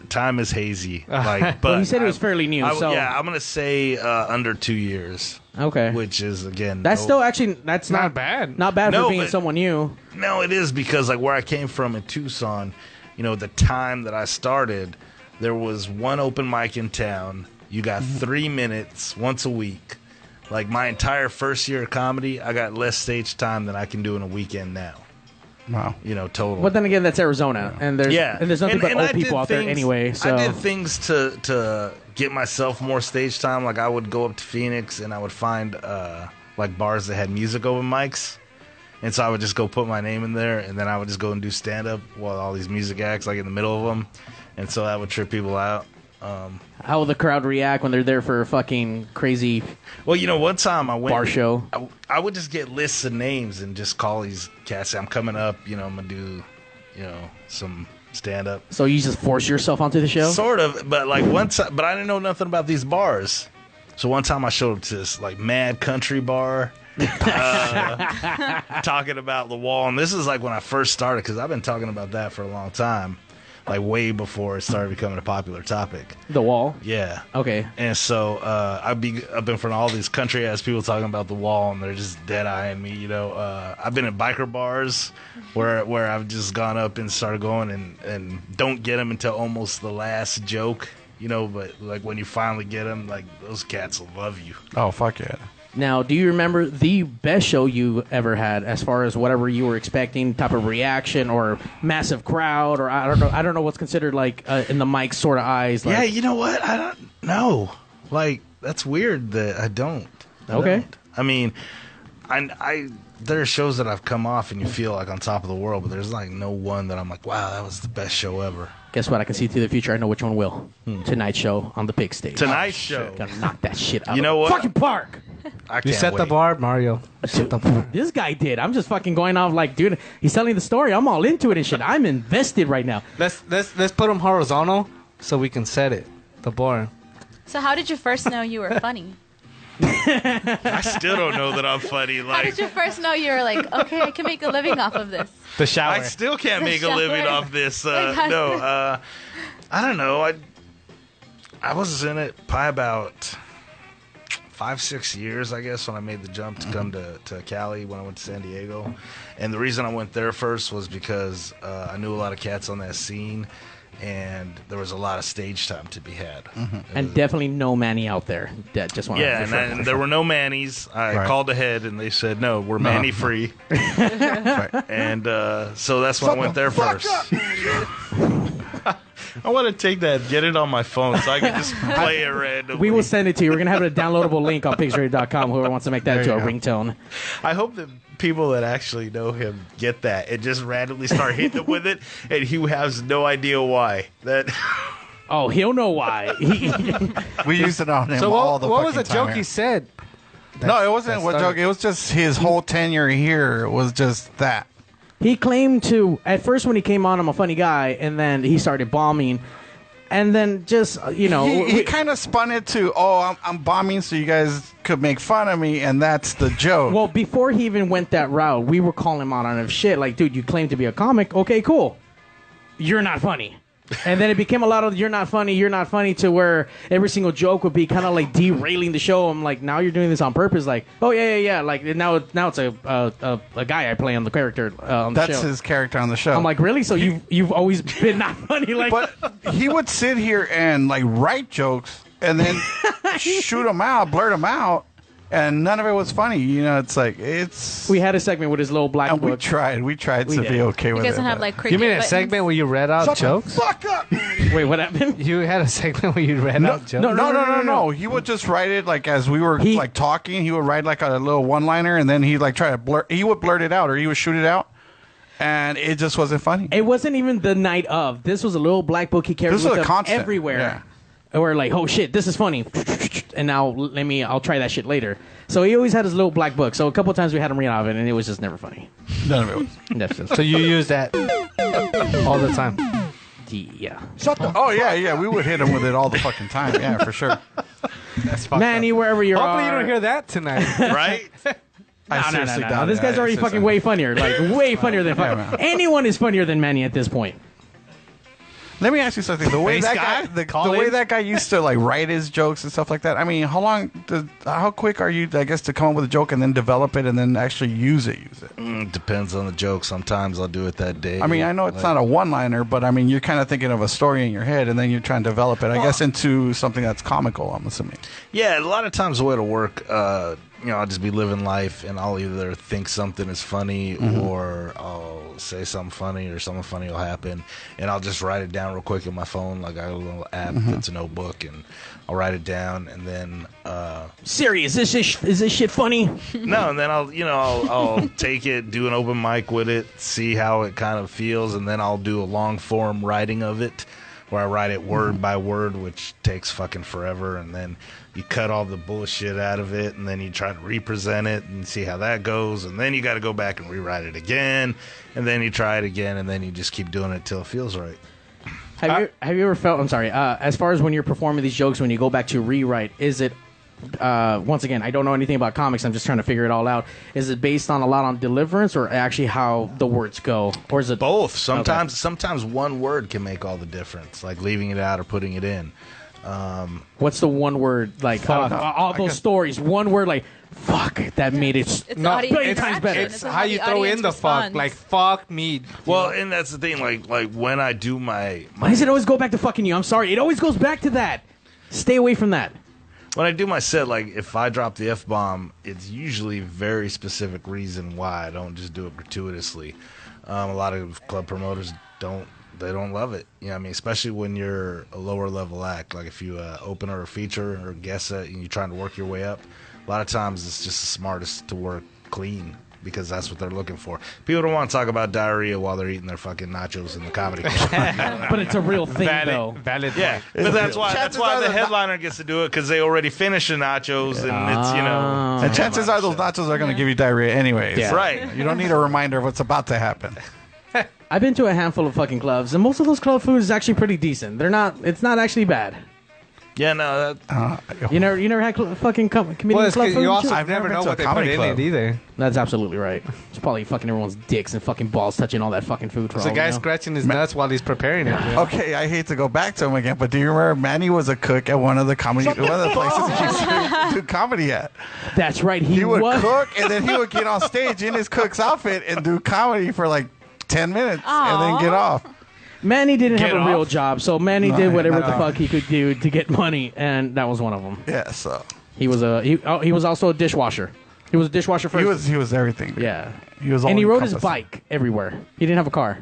Time is hazy. But well, you said it was fairly new. Yeah, I'm gonna say under 2 years. Okay, which is again that's not bad. Not bad for being someone new. No, it is because like where I came from in Tucson, the time that I started, there was one open mic in town. You got 3 minutes once a week. Like, my entire first year of comedy, I got less stage time than I can do in a weekend now. Wow. Total. But then again, that's Arizona. And there's nothing but old people out there anyway. So I did things to get myself more stage time. Like, I would go up to Phoenix, and I would find, like, bars that had music open mics. And so I would just go put my name in there, and then I would just go and do stand-up while all these music acts, like, in the middle of them. And so that would trip people out. How will the crowd react when they're there for a fucking crazy one time I went bar show? I would just get lists of names and just call these cats, say, I'm coming up, I'm going to do, some stand-up. So you just force yourself onto the show? Sort of, but like but I didn't know nothing about these bars. So one time I showed up to this like mad country bar talking about the wall. And this is like when I first started, because I've been talking about that for a long time. Like way before it started becoming a popular topic. The wall? Yeah. Okay. And so I'd be up in front of all these country ass people talking about the wall, and they're just dead eyeing me. I've been in biker bars where I've just gone up and started going and don't get them until almost the last joke. But like when you finally get them, like those cats will love you. Oh fuck yeah. Now, do you remember the best show you ever had, as far as whatever you were expecting, type of reaction or massive crowd, or I don't know what's considered like in the mic sort of eyes? Like, yeah, you know what? I don't know. Like that's weird that I don't. Okay. I mean, I there are shows that I've come off and you feel like on top of the world, but there's like no one that I'm like, wow, that was the best show ever. Guess what? I can see through the future. I know which one will. Tonight's show on the Pigz stage. Tonight's show. Gonna knock that shit out. You know what? Fucking park. You set the bar, Mario. Set the bar. This guy did. I'm just fucking going off like, dude. He's telling the story. I'm all into it and shit. I'm invested right now. Let's put him horizontal so we can set it. The bar. So how did you first know you were funny? I still don't know that I'm funny. Like, how did you first know you were like, okay, I can make a living off of this? The shower. I still can't make a living off this. I don't know. I was in it probably about 5-6 years, I guess, when I made the jump to come to Cali when I went to San Diego. And the reason I went there first was because I knew a lot of cats on that scene, and there was a lot of stage time to be had. And definitely no Manny out there. Just want and there were no Mannies. I called ahead, and they said, no, we're Manny-free. And so that's when I went there first. I want to take that, get it on my phone so I can just play it randomly. We will send it to you. We're going to have a downloadable link on PigzRadio.com. Whoever wants to make that into a ringtone. I hope that people that actually know him get that and just randomly start hitting him with it, and he has no idea why. Oh, he'll know why. We used it on him So all the what was fucking the joke time he here. said? No, it wasn't what joke. It was just his whole tenure here was just that. He claimed to, at first when he came on, I'm a funny guy, and then he started bombing. And then just, He kind of spun it to, I'm bombing so you guys could make fun of me, and that's the joke. Well, before he even went that route, we were calling him out on his shit. Like, dude, you claim to be a comic. Okay, cool. You're not funny. And then it became a lot of you're not funny to where every single joke would be kind of like derailing the show. I'm like, now you're doing this on purpose. Like, oh yeah. Like now it's a guy I play on the character on the show. That's his character on the show. I'm like, really? So you've always been not funny? Like, but he would sit here and like write jokes and then shoot them out, blurt them out. And none of it was funny. You know, it's like, We had a segment with his little black and book. We tried to be okay with it. You guys don't have like cricket You mean a buttons? segment where you read out jokes? Fuck up! Wait, what happened? You had a segment where you read out jokes? No. He would just write it like as we were like talking. He would write like a little one-liner, and then he'd like try to blurt. He would blurt it out, or he would shoot it out, and it just wasn't funny. It wasn't even the night of. This was a little black book he carried This with was a him constant. everywhere. Yeah. And we're like, oh shit, this is funny. And now I'll try that shit later. So he always had his little black book. So a couple times we had him read out of it, and it was just never funny. None of it was. That's just, So you use that all the time? yeah. Oh yeah. We would hit him with it all the fucking time. Yeah, for sure. That's fucked Manny, wherever you Hopefully are. you don't hear that tonight. Right? I seriously doubt This it. guy's I already seriously fucking doubt way it. funnier. Like, way funnier than Yeah, fucking. man. Anyone is funnier than Manny at this point. Let me ask you something. The way Bass that guy? guy, the College? way that guy used to like write his jokes and stuff like that. I mean, how quick are you, I guess, to come up with a joke and then develop it and then actually use it? Depends on the joke. Sometimes I'll do it that day. I mean, I know it's not a one-liner, but I mean, you're kind of thinking of a story in your head, and then you're trying to develop it, I guess, into something that's comical. I'm assuming. Yeah, a lot of times the way to work, I'll just be living life, and I'll either think something is funny or I'll say something funny or something funny will happen, and I'll just write it down real quick in my phone. Like I have a little app that's a notebook, and I'll write it down, and then Siri, is this shit funny? no, and then I'll take it, do an open mic with it, see how it kind of feels, and then I'll do a long form writing of it, where I write it word by word, which takes fucking forever, and then you cut all the bullshit out of it, and then you try to represent it and see how that goes, and then you got to go back and rewrite it again, and then you try it again, and then you just keep doing it till it feels right. Have you ever felt? I'm sorry. As far as when you're performing these jokes, when you go back to rewrite, is it? Once again, I don't know anything about comics. I'm just trying to figure it all out. Is it based on a lot on deliverance, or actually how the words go, or is it Both. Sometimes one word can make all the difference, like leaving it out or putting it in. What's the one word like? All those stories, one word like "fuck" that made it It's No, audience it's times better. reaction. It's It's how you the throw audience in the response. fuck. Like, fuck me. Well, and that's the thing. Like when I do my Why does it always go back to fucking you? I'm sorry. It always goes back to that. Stay away from that. when I do my set, like if I drop the F-bomb, it's usually very specific reason why. I don't just do it gratuitously. A lot of club promoters don't love it. You know what I mean? Especially when you're a lower level act. Like if you open or a feature or guest set and you're trying to work your way up, a lot of times it's just the smartest to work clean because that's what they're looking for. People don't want to talk about diarrhea while they're eating their fucking nachos in the comedy club. But it's a real thing, though. Valid Yeah, point. but that's why Chances the are that headliner gets to do it because they already finished the nachos and it's, you know. And chances are those nachos are going to give you diarrhea anyways. Yeah. Right. You don't need a reminder of what's about to happen. I've been to a handful of fucking clubs, and most of those club food is actually pretty decent. It's not actually bad. Yeah, no, You never had fucking comedian Well, it's club 'cause food? you and also shit? I've never never know been to what a they put comedy in club. it either. That's absolutely right. It's probably fucking everyone's dicks and fucking balls touching all that fucking food. For It's a all guy we know. scratching his nuts while he's preparing it. Yeah. Okay, I hate to go back to him again, but do you remember Manny was a cook at one of the places he used to do comedy at? That's right. He would was. cook, and then he would get on stage in his cook's outfit and do comedy for like 10 minutes and then get off. Manny didn't have a off. real job, so Manny did whatever no. the fuck he could do to get money, and that was one of them. Yeah, so He was he was also a dishwasher. He was a dishwasher first. he was everything. Yeah. He was And he all rode his encompassing. bike everywhere. He didn't have a car.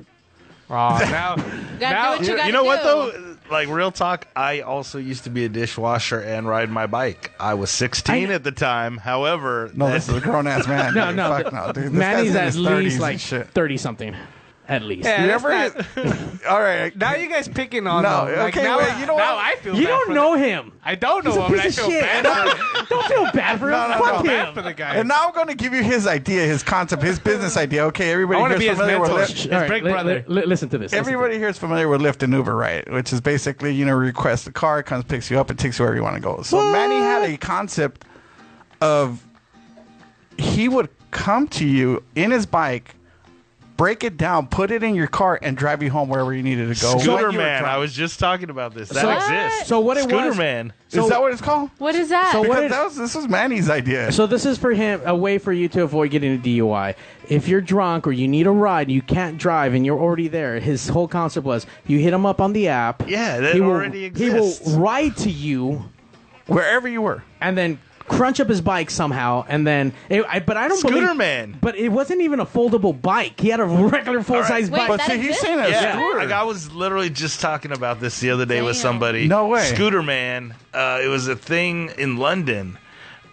Oh, now, Gotta do what you gotta you know what do. though? Like real talk, I also used to be a dishwasher and ride my bike. I was 16 at the time. However, No, this is a grown ass man. No, dude. no. Fuck no, dude. This Manny's guy's in at his 30s least and like shit. 30 something. At least. Yeah, You that's ever? not- All right. now you guys picking on No, him. Like, okay, now, wait, you know now what? I feel You bad don't for know him. I don't know He's a him, but I piece of feel shit. bad for him. Don't feel bad for him. No, no, Fuck no. him. For the guy. And now I'm going to give you his idea, his concept, his business idea. Okay, I everybody want to here's be his familiar with mentor. Lyft. His All right, big brother. listen to this. Everybody here is familiar with Lyft and Uber, right? Which is basically, request a car, it comes, picks you up, and takes you wherever you want to go. So Manny had a concept of he would come to you in his bike, break it down, put it in your car, and drive you home wherever you needed to go. Scooter Man. I was just talking about this. That exists. So what it Scooter was? Man. Is that what it's called? What is that? So what Because this was Manny's idea. So this is for him, a way for you to avoid getting a DUI. If you're drunk or you need a ride, you can't drive, and you're already there. His whole concept was you hit him up on the app. Yeah, that already exists. He will ride to you Wherever you were. and then crunch up his bike somehow, and then. But I don't Scooter believe, Man. But it wasn't even a foldable bike. He had a regular full size Wait, bike. But that see, he's exists? saying a Yeah, scooter. like I was literally just talking about this the other day with Damn. somebody. No way. Scooter Man. It was a thing in London,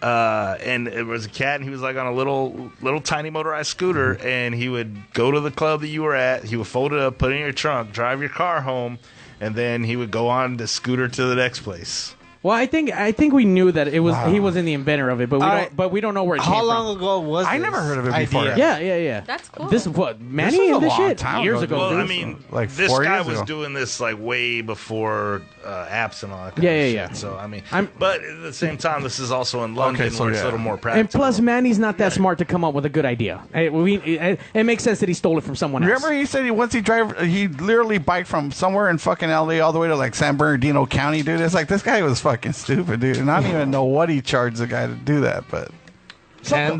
and it was a cat, and he was like on a little tiny motorized scooter, and he would go to the club that you were at. He would fold it up, put it in your trunk, drive your car home, and then he would go on the scooter to the next place. Well, I think we knew that it was he wasn't the inventor of it, but we don't know where it came How from. long ago was I this never heard of it idea? before. Yeah. That's cool. This is what Manny was a and this long shit time years ago, ago. Well, dude. I mean, like this 4 guy years was ago. doing this like way before apps and all that kind Yeah, of yeah, shit. yeah. So, I mean, I'm- but at the same time, this is also in London so where it's yeah. a little more practical. And plus, Manny's not that smart to come up with a good idea. It makes sense that he stole it from someone else. Remember, he said he literally biked from somewhere in fucking LA all the way to like San Bernardino County, dude. It's like this guy was fucking stupid, dude. And I don't even know what he charged the guy to do that, but $10.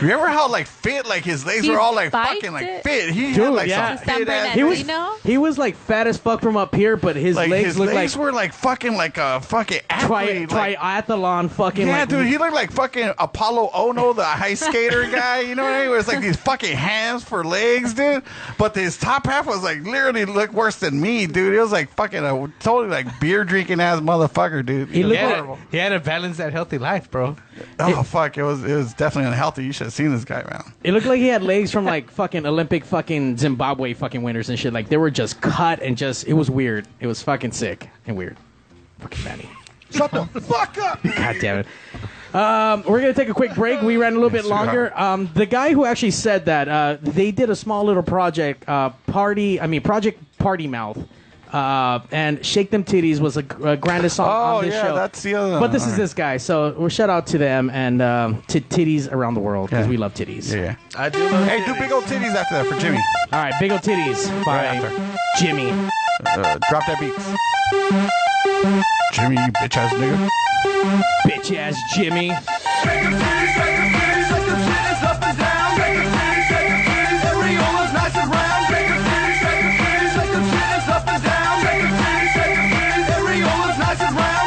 remember how like fit, like his legs He were all like biked fucking like it? fit. He Dude, had like yeah. some San fit ass. Bernardino? He was like fat as fuck from up here, but his Like legs his looked legs like were like fucking like a fucking athlete. like, triathlon fucking. yeah, like, dude, he looked like fucking Apollo Ono, the ice skater guy. You know what I mean? It was like these fucking hands for legs, dude. But his top half was like literally looked worse than me, dude. It was like fucking a totally like beer drinking ass motherfucker, dude. He looked horrible. He had to balance that healthy life, bro. Oh fuck! It was definitely unhealthy. You should have seen this guy, man. It looked like he had legs from like fucking Olympic fucking Zimbabwe fucking winners and shit. Like they were just cut and just. It was weird. It was fucking sick and weird. Fucking Manny. Shut the fuck up! God damn it. We're going to take a quick break. We ran a little bit longer. The guy who actually said that, they did a small little project, Project Party Mouth. And Shake Them Titties was a grandest song on this show. That's the other. But this is this guy. So we'll shout out to them and to titties around the world because Yeah. we love titties. Yeah. I do love Hey, do big old titties after that for Jimmy. All right, Big Ol' Titties by Jimmy. Drop that beats. Jimmy, you bitch ass nigga. Bitch ass Jimmy.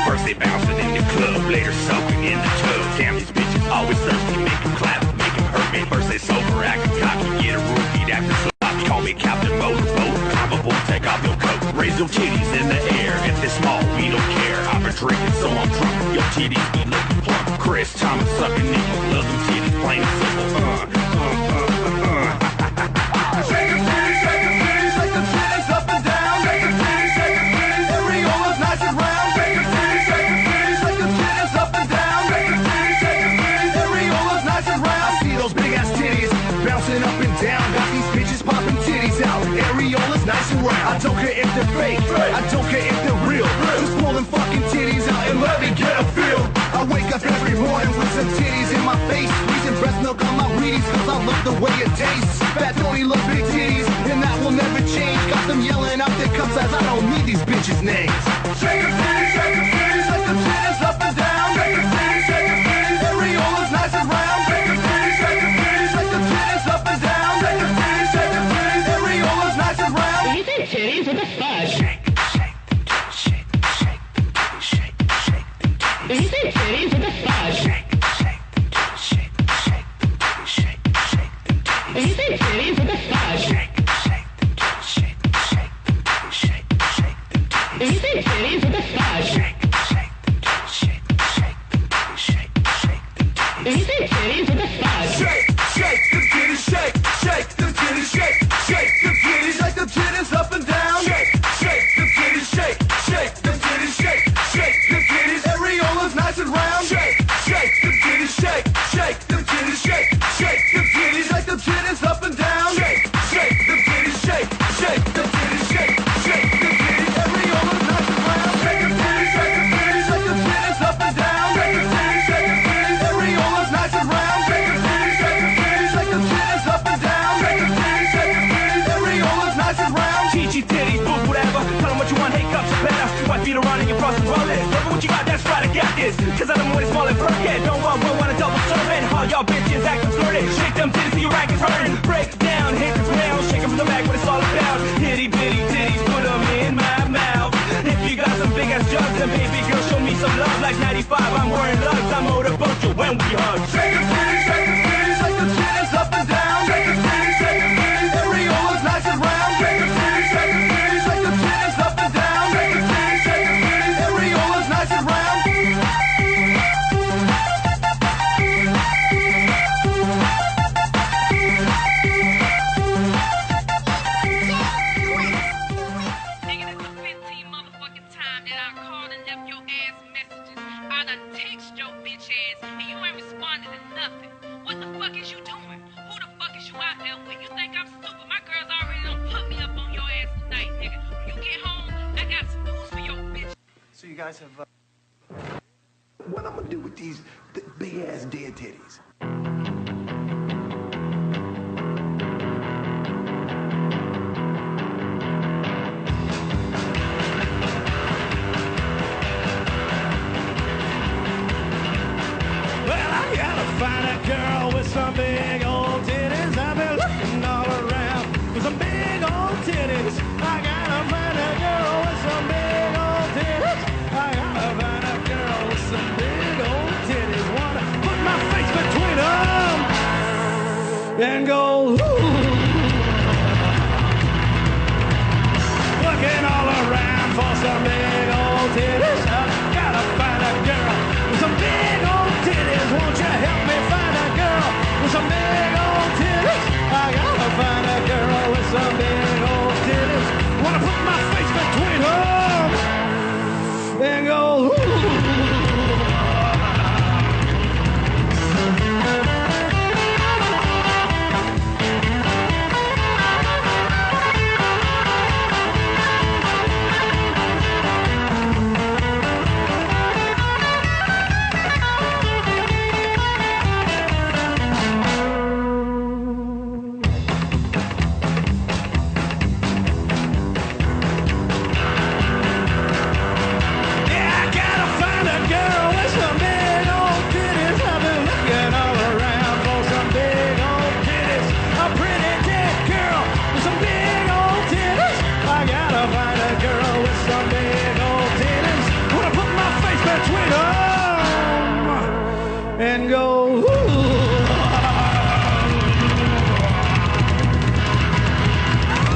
First they bouncing in the club, later soaking in the tub. Damn, these bitches always thirsty, make them clap, make them hurt me. First they sober, acting cocky, get a roofie, acting sloppy. Call me Captain Motorboat, I'm a bull, take off your coat. Raise your titties in the air, if they're small, we don't care. I've been drinking, so I'm drunk, your titties be looking plump. Chris Thomas sucking niggas, love them titties, plain and simple. Shake them titties up and down. Shake them titties, areolas nice and round. Shake them titties up and down. Shake them titties, areolas nice and round. I see those big ass titties bouncing up and down. Got these bitches popping titties out. Areolas nice and round. I don't care if they're fake. I don't care if they're real. Just pull them fucking titties out and let me get a feel. I wake up every morning with some titties in my face. Squeezing breast milk on my Wheaties cause I love the way it tastes. Fat Tony loves big titties and that will never change. Got them yelling out their cups as I don't need these bitches' names. Shake them titties, like them titties up and down. Shake them titties, areolas nice and round. Shake them titties, like them titties up and down. Shake them titties, areolas nice and round. You think titties with a fudge? Shake them titties, shake them titties, shake them titties. You think titties with a fudge? Shake them titties, shake them titties, shake them titties. You think titties with a fudge? Shake them titties, shake them titties, shake them titties. You think titties with a fudge? Shake them titties, shake them titties, shake them titties. You think titties with a fudge? Shake them titties, shake them titties, shake them titties, shake them titties up and down. Shake them titties, shake them titties, shake them titties. Areolas nice and round. Shake them titties, shake them titties, shake them titties, shake them titties up and down. Shake Yeah, don't want a double servant. All y'all bitches acting flirty. Shake them titties till your rack is hurting. Break down, hit the ground, shake them from the back, what it's all about. Itty bitty titties, put them in my mouth. If you got some big ass jugs, then baby girl, show me some love. Like 95, I'm wearing lugs. I'm motorboat you when we hug. Shake them titties, shake them titties, shake them titties up and down. Shake them titties, shake them titties, areolas nice and round. Shake them titties, shake them titties, shake them titties up and down. Shake them titties, shake them titties, areolas nice and round. So you guys have. What I'm gonna do with these big ass dead titties? Well, I gotta find a girl with some big old titties. I've been looking all around for some big old titties. I gotta find a girl with some big old titties. I gotta find a girl with some big old titties. Wanna put my face between them and go, ooh. Looking all around for some big old titties. I gotta find a girl with some big old titties. Won't you help me find a girl with some big old titties? I gotta find a girl with some big old titties. Wanna put my face between them and go, ooh. And go, ooh.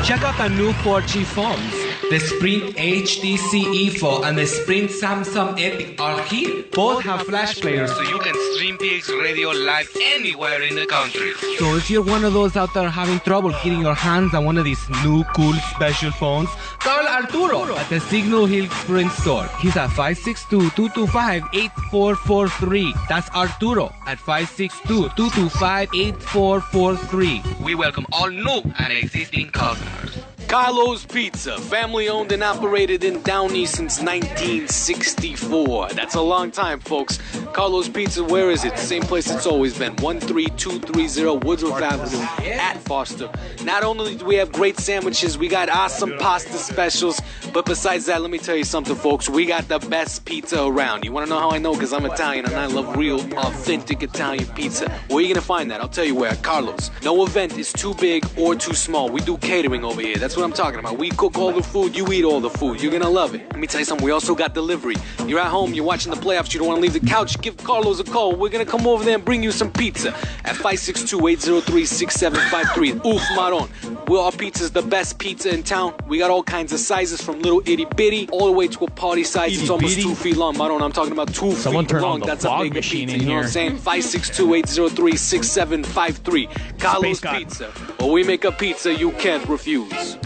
Check out the new 4G phones. The Sprint HTC E4 and the Sprint Samsung Epic are here. Both have flash players so you can stream PigzRadio live anywhere in the country. So if you're one of those out there having trouble getting your hands on one of these new cool special phones, call Arturo at the Signal Hill Sprint store. He's at 562-225-8443. That's Arturo at 562-225-8443. We welcome all new and existing customers. Carlo's Pizza, family owned and operated in Downey since 1964. That's a long time, folks. Carlo's Pizza, where is it? Same place it's always been. 13230 Woodruff Avenue at Foster. Not only do we have great sandwiches, we got awesome pasta specials, but besides that, let me tell you something, folks. We got the best pizza around. You want to know how I know? Because I'm Italian and I love real, authentic Italian pizza. Where are you going to find that? I'll tell you where. At Carlo's. No event is too big or too small. We do catering over here. That's what I'm talking about. We cook all the food, you eat all the food. You're gonna love it. Let me tell you something, we also got delivery. You're at home, you're watching the playoffs, you don't want to leave the couch, give Carlos a call. We're gonna come over there and bring you some pizza at 562-803-6753. Oof Maron. Our pizza's the best pizza in town. We got all kinds of sizes from little itty bitty all the way to a party size. It's almost 2 feet long. Maron, I'm talking about 2 feet long. That's a big pizza. You know what I'm saying? 562-803-6753. Carlos Pizza. Well, we make a pizza you can't refuse.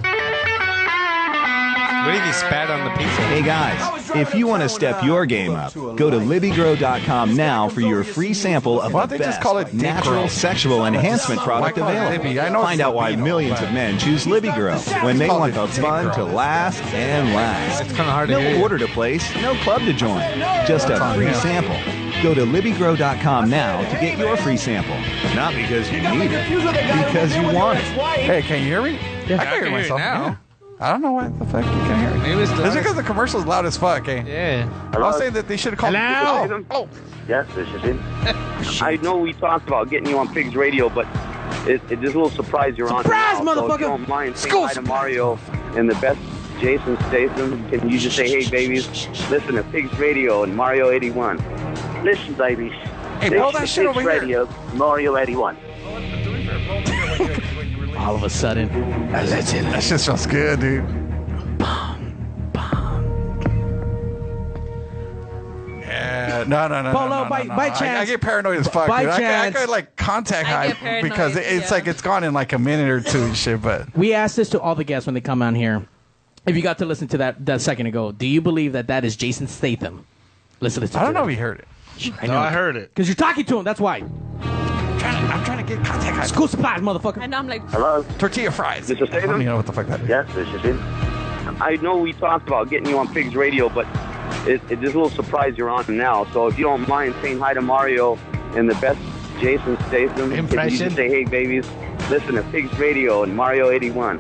What if you spat on the pizza? Hey guys, if you want to step your game up, go to LibbyGrow.com now for your free sample of the best natural sexual enhancement product available. Find out why millions of men choose LibbyGrow when they want the fun to last and last. It's kind of hard to hear. No order to place, no club to join, just a free sample. Go to LibbyGrow.com now to get your free sample. Not because you need it, because you want it. Hey, can you hear me? Yeah, I can hear myself now. Yeah. I don't know why the fuck you can't hear it. Maybe it's because the commercial's loud as fuck, eh? Yeah. I was saying that they should have called Hello? Oh. Yes, this is it. I know we talked about getting you on Pigz Radio, but it's just a little surprise you're Surprise, on now. So motherfucker! if you don't mind, say hi to Mario and the best Jason Statham. Can you just say, hey, babies, listen to Pigz Radio and Mario 81. Listen, babies. Hey, roll that shit over Radio, Mario 81. All of a sudden. That's it. That shit smells good, dude. Yeah, no. Polo, by chance. I get paranoid as fuck, By dude. chance. I could like contact high because it's like it's gone in like a minute or two and shit, but. We asked this to all the guests when they come on here. If you got to listen to that second ago, do you believe that is Jason Statham? Listen to I don't know if you heard it. I heard it. Because you're talking to him, that's why. I'm trying to get contact high. School supplies, motherfucker. And I'm like, Hello? Tortilla fries. This is I don't Statham? even know what the fuck that is. Yes, this is it. I know we talked about getting you on Pigz Radio, but it's just a little surprise you're on now. So if you don't mind saying hi to Mario and the best Jason Statham. Can you just say, hey, babies, listen to Pigz Radio and Mario 81.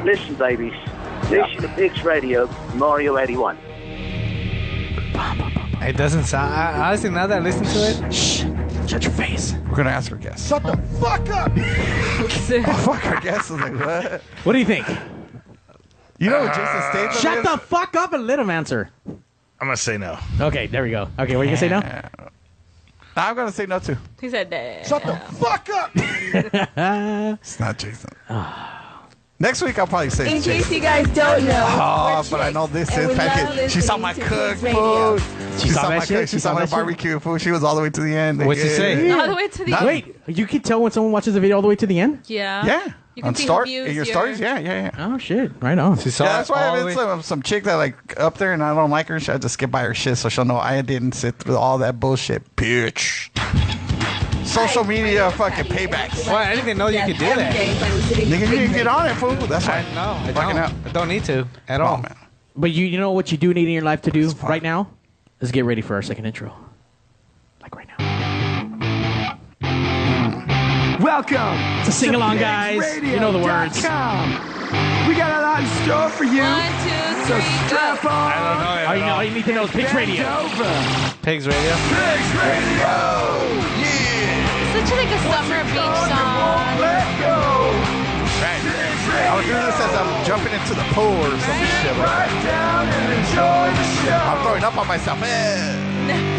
Listen, babies. Listen to Pigz Radio, Mario 81. It doesn't sound. Honestly, now that I listen to it, shh, shut your face. We're gonna ask our guest. Shut the fuck up! Fuck our guest. Is like what? What do you think? You know what Jason Statham Shut is? the fuck up and let him answer. I'm gonna say no. Okay, there we go. Okay, what are you gonna say now? I'm gonna say no too. he said, nah. Shut the fuck up! It's not Jason. Next week I'll probably say In Jason. case you guys don't know, Oh, but I know this is packet. She saw my cook food. She saw my cook. She saw my barbecue food. She was all the way to the end. What'd she say? All the way to the end. Wait, you can tell when someone watches the video all the way to the end? Yeah. Yeah. You can On see start who views in your stories. Yeah. Oh, shit. Right on. She saw Yeah, that's why all if the it's way- some chick that like up there and I don't like her, I just skip by her shit so she'll know I didn't sit through all that bullshit, bitch. Social media fucking paybacks. Well, I didn't even know you could do that. Nigga, you didn't get on it, fool. That's right. No, I Fucking don't. out. I don't need to at Come all. on, man. But you know what you do need in your life to do right now? Is get ready for our second intro. Like right now. Welcome. It's a sing-along, guys. You know the words. We got a lot in store for you. 1, 2, 3, So strap on. I don't know. All you need to know is Pigz Radio. Pigz Radio. Pigz Radio. Such like a summer beach song. Let go. Right. I was doing this as I'm jumping into the pool or some shit. Right down and enjoy the show. I'm throwing up on myself.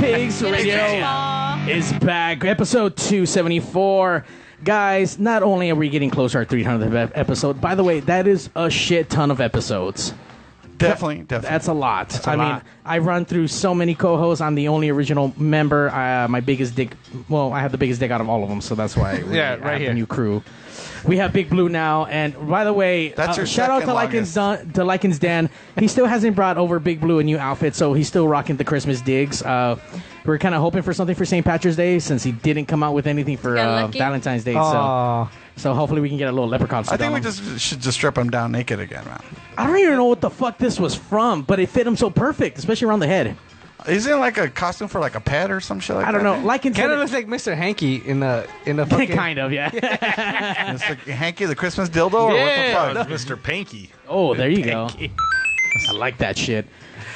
Pigz Radio is back. Episode 274. Guys, not only are we getting closer to our 300th episode, by the way, that is a shit ton of episodes. Definitely. That's a lot. I a mean, lot. I run through so many co-hosts. I'm the only original member. My biggest dick. Well, I have the biggest dick out of all of them, so that's why. Yeah, right I have here. a new crew. We have Big Blue now, and by the way, That's your shout out to second Likens Dan. He still hasn't brought over Big Blue a new outfit, so he's still rocking the Christmas digs. We're kind of hoping for something for St. Patrick's Day since he didn't come out with anything for Got lucky. Valentine's Day. Aw. So hopefully we can get a little leprechaun suit I think on we him. just should just strip him down naked again, man. I don't even know what the fuck this was from, but it fit him so perfect, especially around the head. Isn't it like a costume for like a pet or some shit like that? I don't know. Likens Kind of looks like Mr. Hanky in the fucking. kind of, yeah. It's like Hanky the Christmas dildo or Yeah. what the fuck? Mr. Panky. Oh, there you go. I like that shit.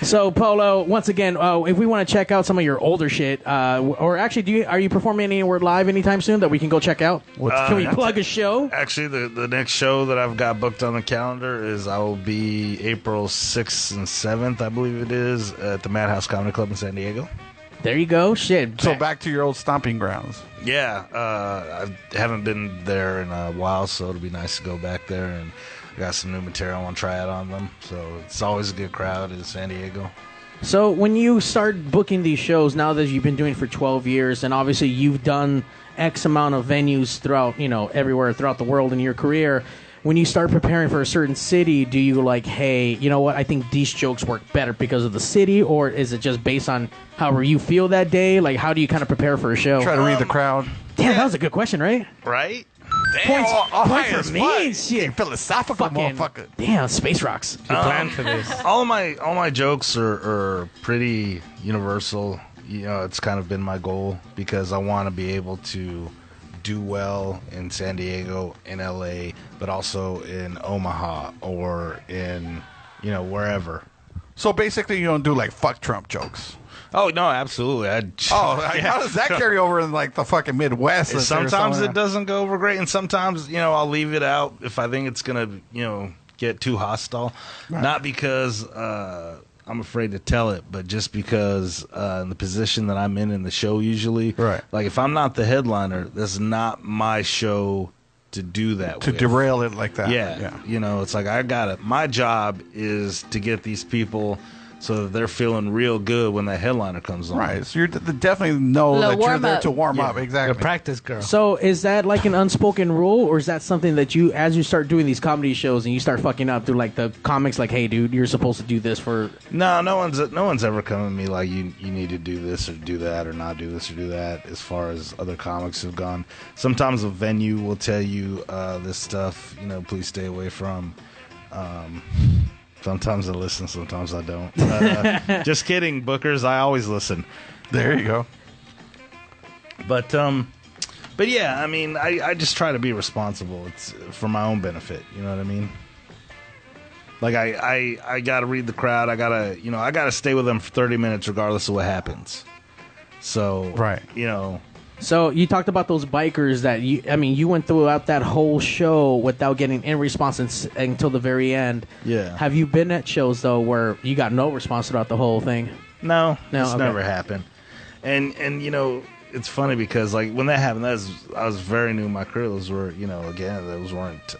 So, Polo, once again, if we want to check out some of your older shit, or actually, are you performing anywhere live anytime soon that we can go check out? Can we plug a show? Actually, the next show that I've got booked on the calendar is I will be April 6th and 7th, I believe it is, at the Madhouse Comedy Club in San Diego. There you go. Shit. So back to your old stomping grounds. Yeah, I haven't been there in a while, so it'll be nice to go back there, and I got some new material I want to try out on them. So it's always a good crowd in San Diego. So when you start booking these shows, now that you've been doing it for 12 years, and obviously you've done X amount of venues throughout, everywhere throughout the world in your career, when you start preparing for a certain city, do you like, hey, you know what, I think these jokes work better because of the city, or is it just based on however you feel that day? Like, how do you kind of prepare for a show? Try to read the crowd. Damn, that was a good question, right? Right? Points, all points high for as me fuck. and shit. You philosophical Fucking- motherfucker. Damn, space rocks. You planned for this. All my jokes are pretty universal. It's kind of been my goal because I want to be able to do well in San Diego, in LA, but also in Omaha or in, wherever. So basically, you don't do like fuck Trump jokes. Oh no, absolutely. How does that carry over in like the fucking Midwest? Sometimes it doesn't go over great, and sometimes I'll leave it out if I think it's gonna get too hostile. Right. Not because I'm afraid to tell it, but just because in the position that I'm in the show usually, right? Like if I'm not the headliner, that's not my show to do that to derail it like that. Yeah. It's like I got it. My job is to get these people so that they're feeling real good when the headliner comes on. Right. So you definitely know that you're there to warm up. Exactly. The practice girl. So is that like an unspoken rule, or is that something that you, as you start doing these comedy shows and you start fucking up through like the comics, like, hey, dude, you're supposed to do this for? No one's ever come to me like you need to do this or do that or not do this or do that. As far as other comics have gone, sometimes a venue will tell you this stuff. Please stay away from. Sometimes I listen, sometimes I don't. Just kidding, bookers. I always listen. There you go. But yeah, I mean, I just try to be responsible. It's for my own benefit. You know what I mean? Like I gotta read the crowd. I gotta stay with them for 30 minutes regardless of what happens. So right, So you talked about those bikers that you went throughout that whole show without getting any response until the very end. Yeah. Have you been at shows though where you got no response throughout the whole thing? No, it's never happened. And it's funny because like when that happened, I was very new in my career. Those were again, those weren't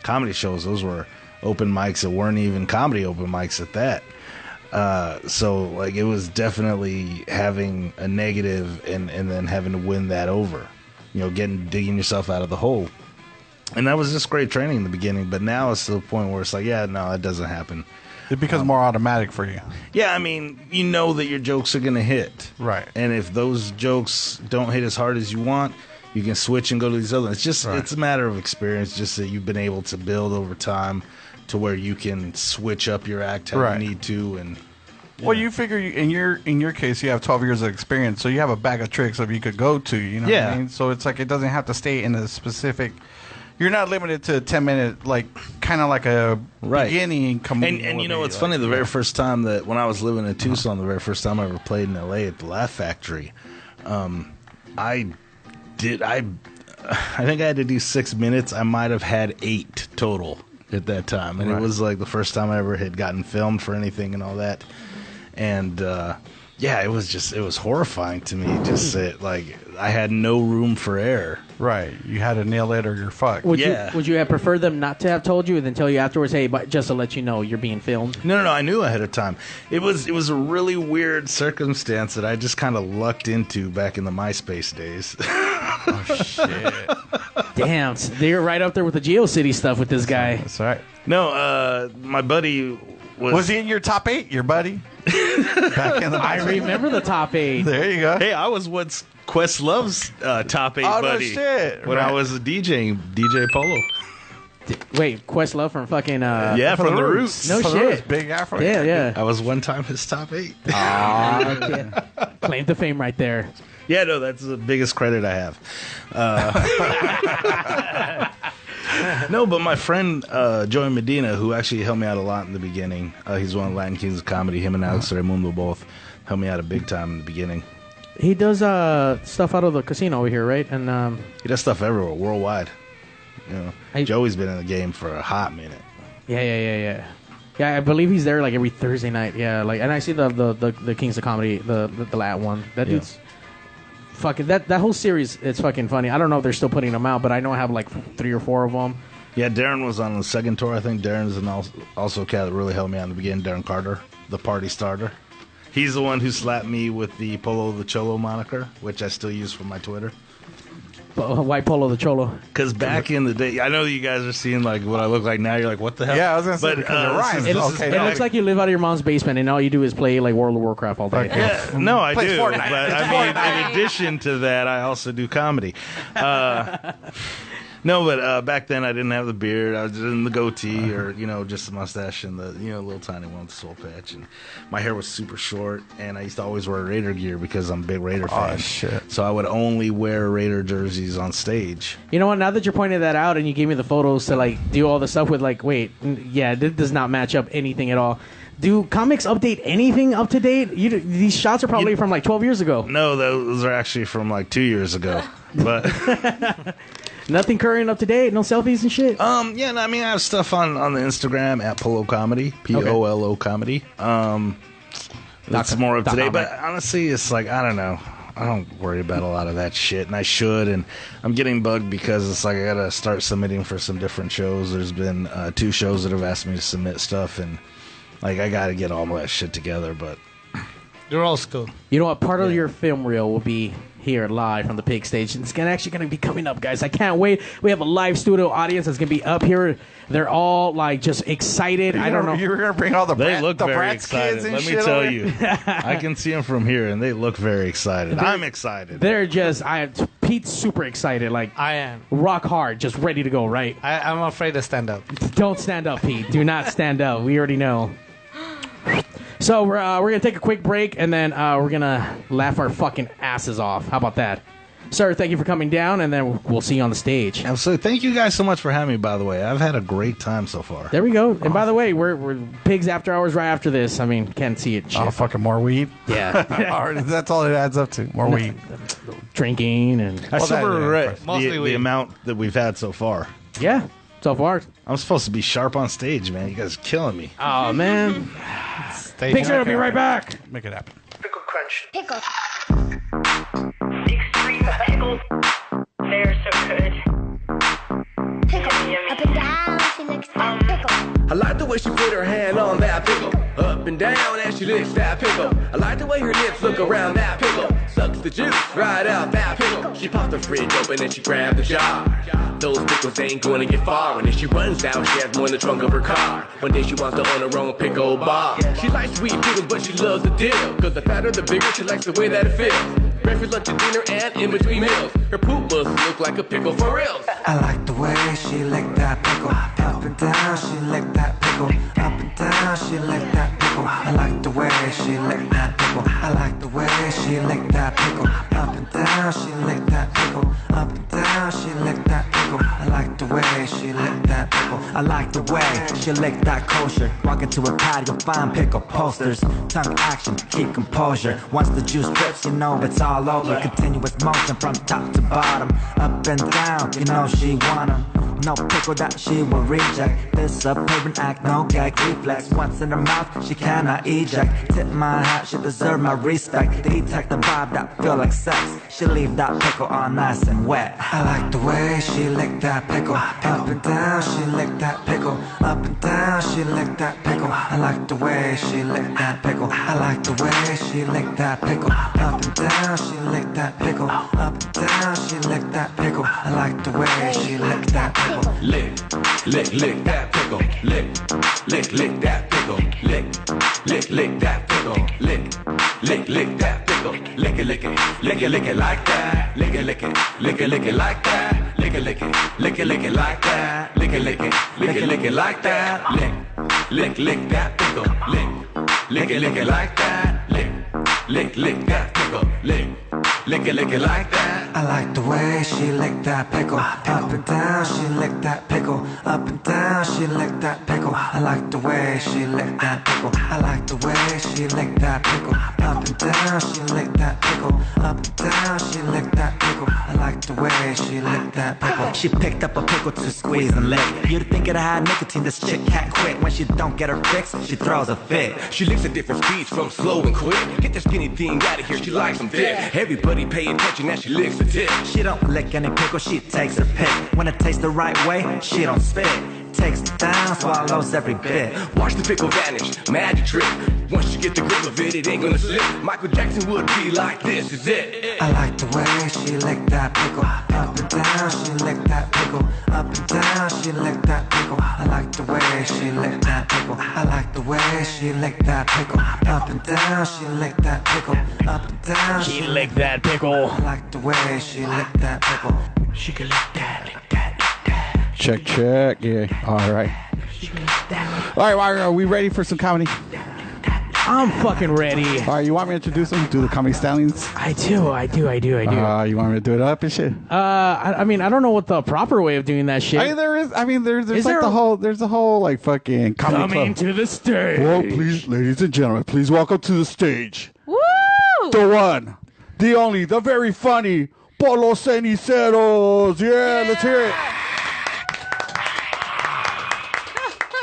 comedy shows. Those were open mics that weren't even comedy open mics at that. So like it was definitely having a negative and then having to win that over, digging yourself out of the hole. And that was just great training in the beginning, but now it's to the point where it's like, yeah, no, it doesn't happen. It becomes more automatic for you. Yeah, I mean, you know that your jokes are going to hit. Right. And if those jokes don't hit as hard as you want, you can switch and go to these other ones. It's just, It's a matter of experience, just that you've been able to build over time to where you can switch up your act how you need to. And well, you figure in your case you have 12 years of experience, so you have a bag of tricks that you could go to. You know what I mean? So it's like it doesn't have to stay in a specific. You're not limited to a 10-minute, like kind of like a beginning comedian. And it's funny. The very first time that when I was living in Tucson, the very first time I ever played in LA at the Laugh Factory, I think I had to do 6 minutes. I might have had 8 total at that time, and it was like the first time I ever had gotten filmed for anything and all that. And it was horrifying to me. Just that, like, I had no room for error. Right, you had to nail it or you're fucked. Would you have preferred them not to have told you and then tell you afterwards, hey, but just to let you know you're being filmed? No, I knew ahead of time. It was a really weird circumstance that I just kind of lucked into back in the MySpace days. Oh shit! Damn, they're right up there with the GeoCity stuff with this guy. That's right. No, my buddy was he in your top 8? Your buddy? Back in the I remember the top 8. There you go. Hey, I was once Questlove's top 8 buddy. No shit. When I was a DJ Polo. Wait, Questlove from fucking from the Roots. No from shit. The Roots, big Afro. Yeah. I was one time his top 8. Claim to fame right there. Yeah, no, that's the biggest credit I have. No, but my friend Joey Medina, who actually helped me out a lot in the beginning, he's one of the Latin Kings of Comedy. Him and Alex Raimundo both helped me out a big time in the beginning. He does stuff out of the casino over here, right? And he does stuff everywhere, worldwide. Joey's been in the game for a hot minute. Yeah, I believe he's there like every Thursday night. Yeah, like, and I see the Kings of Comedy, the Lat one. That dude's fucking that whole series. It's fucking funny. I don't know if they're still putting them out, but I know I have like 3 or 4 of them. Yeah, Darren was on the second tour. I think Darren's also a cat that really helped me out in the beginning. Darren Carter, the party starter. He's the one who slapped me with the Polo the Cholo moniker, which I still use for my Twitter. White Polo the Cholo. Because back in the day, I know you guys are seeing like what I look like now. You're like, what the hell? Yeah, I was going to say, because it rhymes. It looks like you live out of your mom's basement and all you do is play like World of Warcraft all day. Yeah, no, I do. Fortnite. But I mean, in addition to that, I also do comedy. No, but back then I didn't have the beard. I was just in the goatee or, just the mustache and the, little tiny one with the soul patch. And my hair was super short, and I used to always wear Raider gear because I'm a big Raider fan. Oh, shit. So I would only wear Raider jerseys on stage. You know what? Now that you're pointing that out and you gave me the photos to, do all the stuff with, this does not match up anything at all. Do comics update anything up to date? These shots are probably from 12 years ago. No, those are actually from 2 years ago. But nothing current up to date? No selfies and shit? I have stuff on the Instagram at Polo Comedy, Polo Comedy. That's more up to date. But honestly, it's I don't know. I don't worry about a lot of that shit, and I should. And I'm getting bugged because it's I gotta start submitting for some different shows. There's been 2 shows that have asked me to submit stuff, and I gotta get all that shit together. But you're all school. You know what? Part of your film reel will be here live from the Pig stage. And it's actually going to be coming up, guys. I can't wait. We have a live studio audience that's going to be up here. They're all just excited. I don't know. You're going to bring all the They look very Bratz excited. kids and Let me shit tell over? you. I can see them from here, and they look very excited. I'm excited. They're Pete's super excited. I am. Rock hard, just ready to go, right? I'm afraid to stand up. Don't stand up, Pete. Do not stand up. We already know. So we're going to take a quick break, and then we're going to laugh our fucking asses off. How about that? Sir, thank you for coming down, and then we'll see you on the stage. Absolutely. Thank you guys so much for having me, by the way. I've had a great time so far. There we go. And by the way, we're Pigs After Hours right after this. I mean, can't see it. Shit. Oh, fucking more weed? Yeah. That's all it adds up to. More weed. Drinking and... I still regret the amount that we've had so far. Yeah, so far. I'm supposed to be sharp on stage, man. You guys are killing me. Oh, man. Pigs will be right back. Make it happen. Pickle crunch. Pickle. Extreme pickles. They're so good. Pickle. Up and down, she likes that pickle. I like the way she put her hand on that pickle. Up and down as she licks that pickle. I like the way her lips look around that pickle. Sucks the juice right out that pickle. She popped the fridge open and she grabbed the jar. Those pickles ain't going to get far. And if she runs out, she has more in the trunk of her car. One day she wants to own her own pickle bar. She likes sweet pickles, but she loves the deal. Cause the fatter the bigger, she likes the way that it feels. Breakfast, lunch, and dinner, and in between meals. Her poop must look like a pickle for real. I like the way she licked that pickle. Up and down, she licked that pickle. Up and down, she licked that pickle. I like the way she licked that pickle. I like the way she licked that pickle. Up and down, she licked that pickle. Up and down, she licked that pickle. I like the way she licked that pickle. I like the way she licked that kosher. Walk into a pad, you'll find pickle posters. Tongue action, keep composure. Once the juice drips, you know it's all over. Continuous motion from top to bottom. Up and down, you know she want 'em. No pickle that she will reject. This a pavement act, no gag reflex. Once in her mouth, she cannot eject. Tip my hat, she deserve my respect. Detect the vibe that feel like sex. She leave that pickle all nice and wet. I like the way she licked that pickle. Up and down, she licked that pickle. Up and down, she licked that pickle. I like the way she licked that pickle. I like the way she licked that pickle. Up and down, she licked that pickle. Up and down, she licked that pickle. I like the way she licked that pickle. Lick, lick, lick that pickle. Lick, lick, lick that pickle. Lick, lick, lick that pickle. Lick, lick, lick that pickle. Lick it, lick it, lick it, lick it like that. Lick it, lick it, lick it, lick it like that. Lick it, lick it, lick it, lick it like that. Lick it, lick it, lick it, lick it like that. Lick, lick, lick that pickle. Lick, lick it, lick it like that. Lick, lick, lick that pickle. Lick, lick it like that. I like the way she licked that pickle. Up and down, she licked that pickle. Up and down, she licked that pickle. I like the way she licked that pickle. I like the way she licked that pickle. Up and down, she licked that pickle. Up and down, she licked that pickle. I like the way she licked that pickle. She picked up a pickle to squeeze and lick. You'd think it had nicotine, this chick can't quit. When she don't get her fix, she throws a fit. She licks at different speeds from slow and quick. Get the skinny thing out of here, she likes some dick. Everybody pay attention as she licks the tip. She don't lick any pickle, she takes her pick. When it tastes the right way, she don't spit. Takes it down, swallows every bit. Watch the pickle vanish, magic trick. Once you get the grip of it, it ain't gonna slip. Michael Jackson would be like, this is it. I like the way she licked that pickle. Up and down, she licked that pickle. Up and down, she licked that pickle. I like the way she licked that pickle. I like the way she licked that pickle. Up and down, she licked that pickle. Up and down, she licked that pickle. I like the way she licked that pickle. She can lick that, lick that. Check. Yeah. All right. Are we ready for some comedy? I'm fucking ready. All right, you want me to introduce them? Do the comedy stallions? I do. You want me to do it up and shit? I mean, I don't know what the proper way of doing that shit. There's like the whole like fucking comedy coming club. to the stage. Well, please, ladies and gentlemen, please welcome to the stage. Woo! The one, the only, the very funny Polo Ceniseros. Yeah, let's hear it.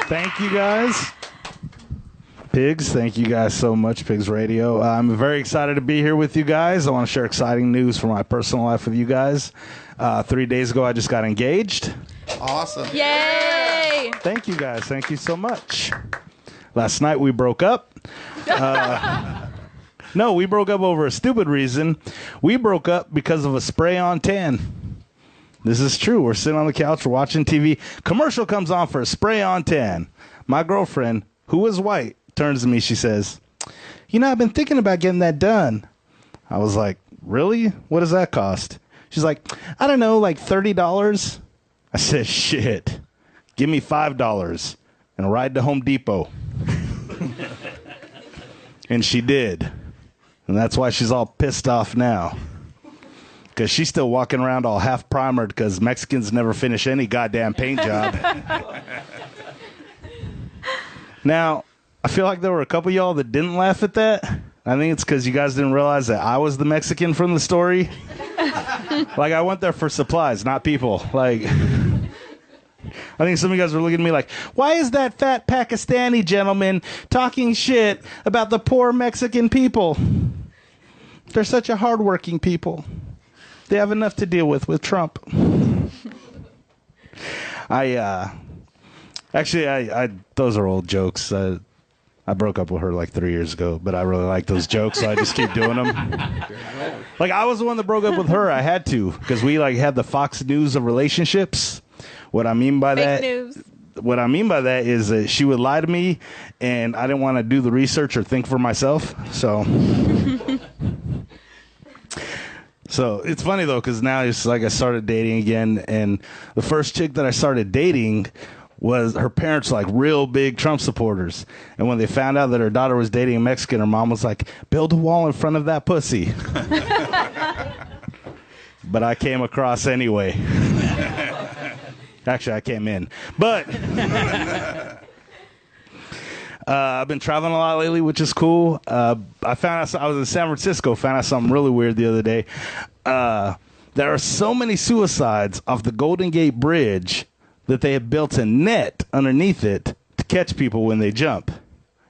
Thank you guys. Pigz, thank you guys so much, Pigz Radio. I'm very excited to be here with you guys. I want to share exciting news from my personal life with you guys. 3 days ago, I just got engaged. Awesome. Yay! Thank you guys. Thank you so much. Last night, we broke up. No, we broke up over a stupid reason. We broke up because of a spray-on tan. This is true. We're sitting on the couch, we're watching TV. Commercial comes on for a spray-on tan. My girlfriend, who is white, turns to me, she says, I've been thinking about getting that done. I was like, really? What does that cost? She's like, I don't know, like $30. I said, shit, give me $5 and a ride to Home Depot. And she did. And that's why she's all pissed off now. Because she's still walking around all half primered because Mexicans never finish any goddamn paint job. Now, I feel like there were a couple of y'all that didn't laugh at that. I think it's because you guys didn't realize that I was the Mexican from the story. Like, I went there for supplies, not people. Like, I think some of you guys were looking at me like, why is that fat Pakistani gentleman talking shit about the poor Mexican people? They're such a hardworking people. They have enough to deal with Trump. Actually, those are old jokes. I broke up with her like 3 years ago, but I really like those jokes, so I just keep doing them. Like, I was the one that broke up with her. I had to, because we like had the Fox News of relationships. What I mean by that is that she would lie to me, and I didn't want to do the research or think for myself. So it's funny, though, because now it's like I started dating again, and the first chick that I started dating was her parents like real big Trump supporters. And when they found out that her daughter was dating a Mexican, her mom was like, build a wall in front of that pussy. But I came across anyway. Actually, I came in. But I've been traveling a lot lately, which is cool. I was in San Francisco, found out something really weird the other day. There are so many suicides off the Golden Gate Bridge that they have built a net underneath it to catch people when they jump.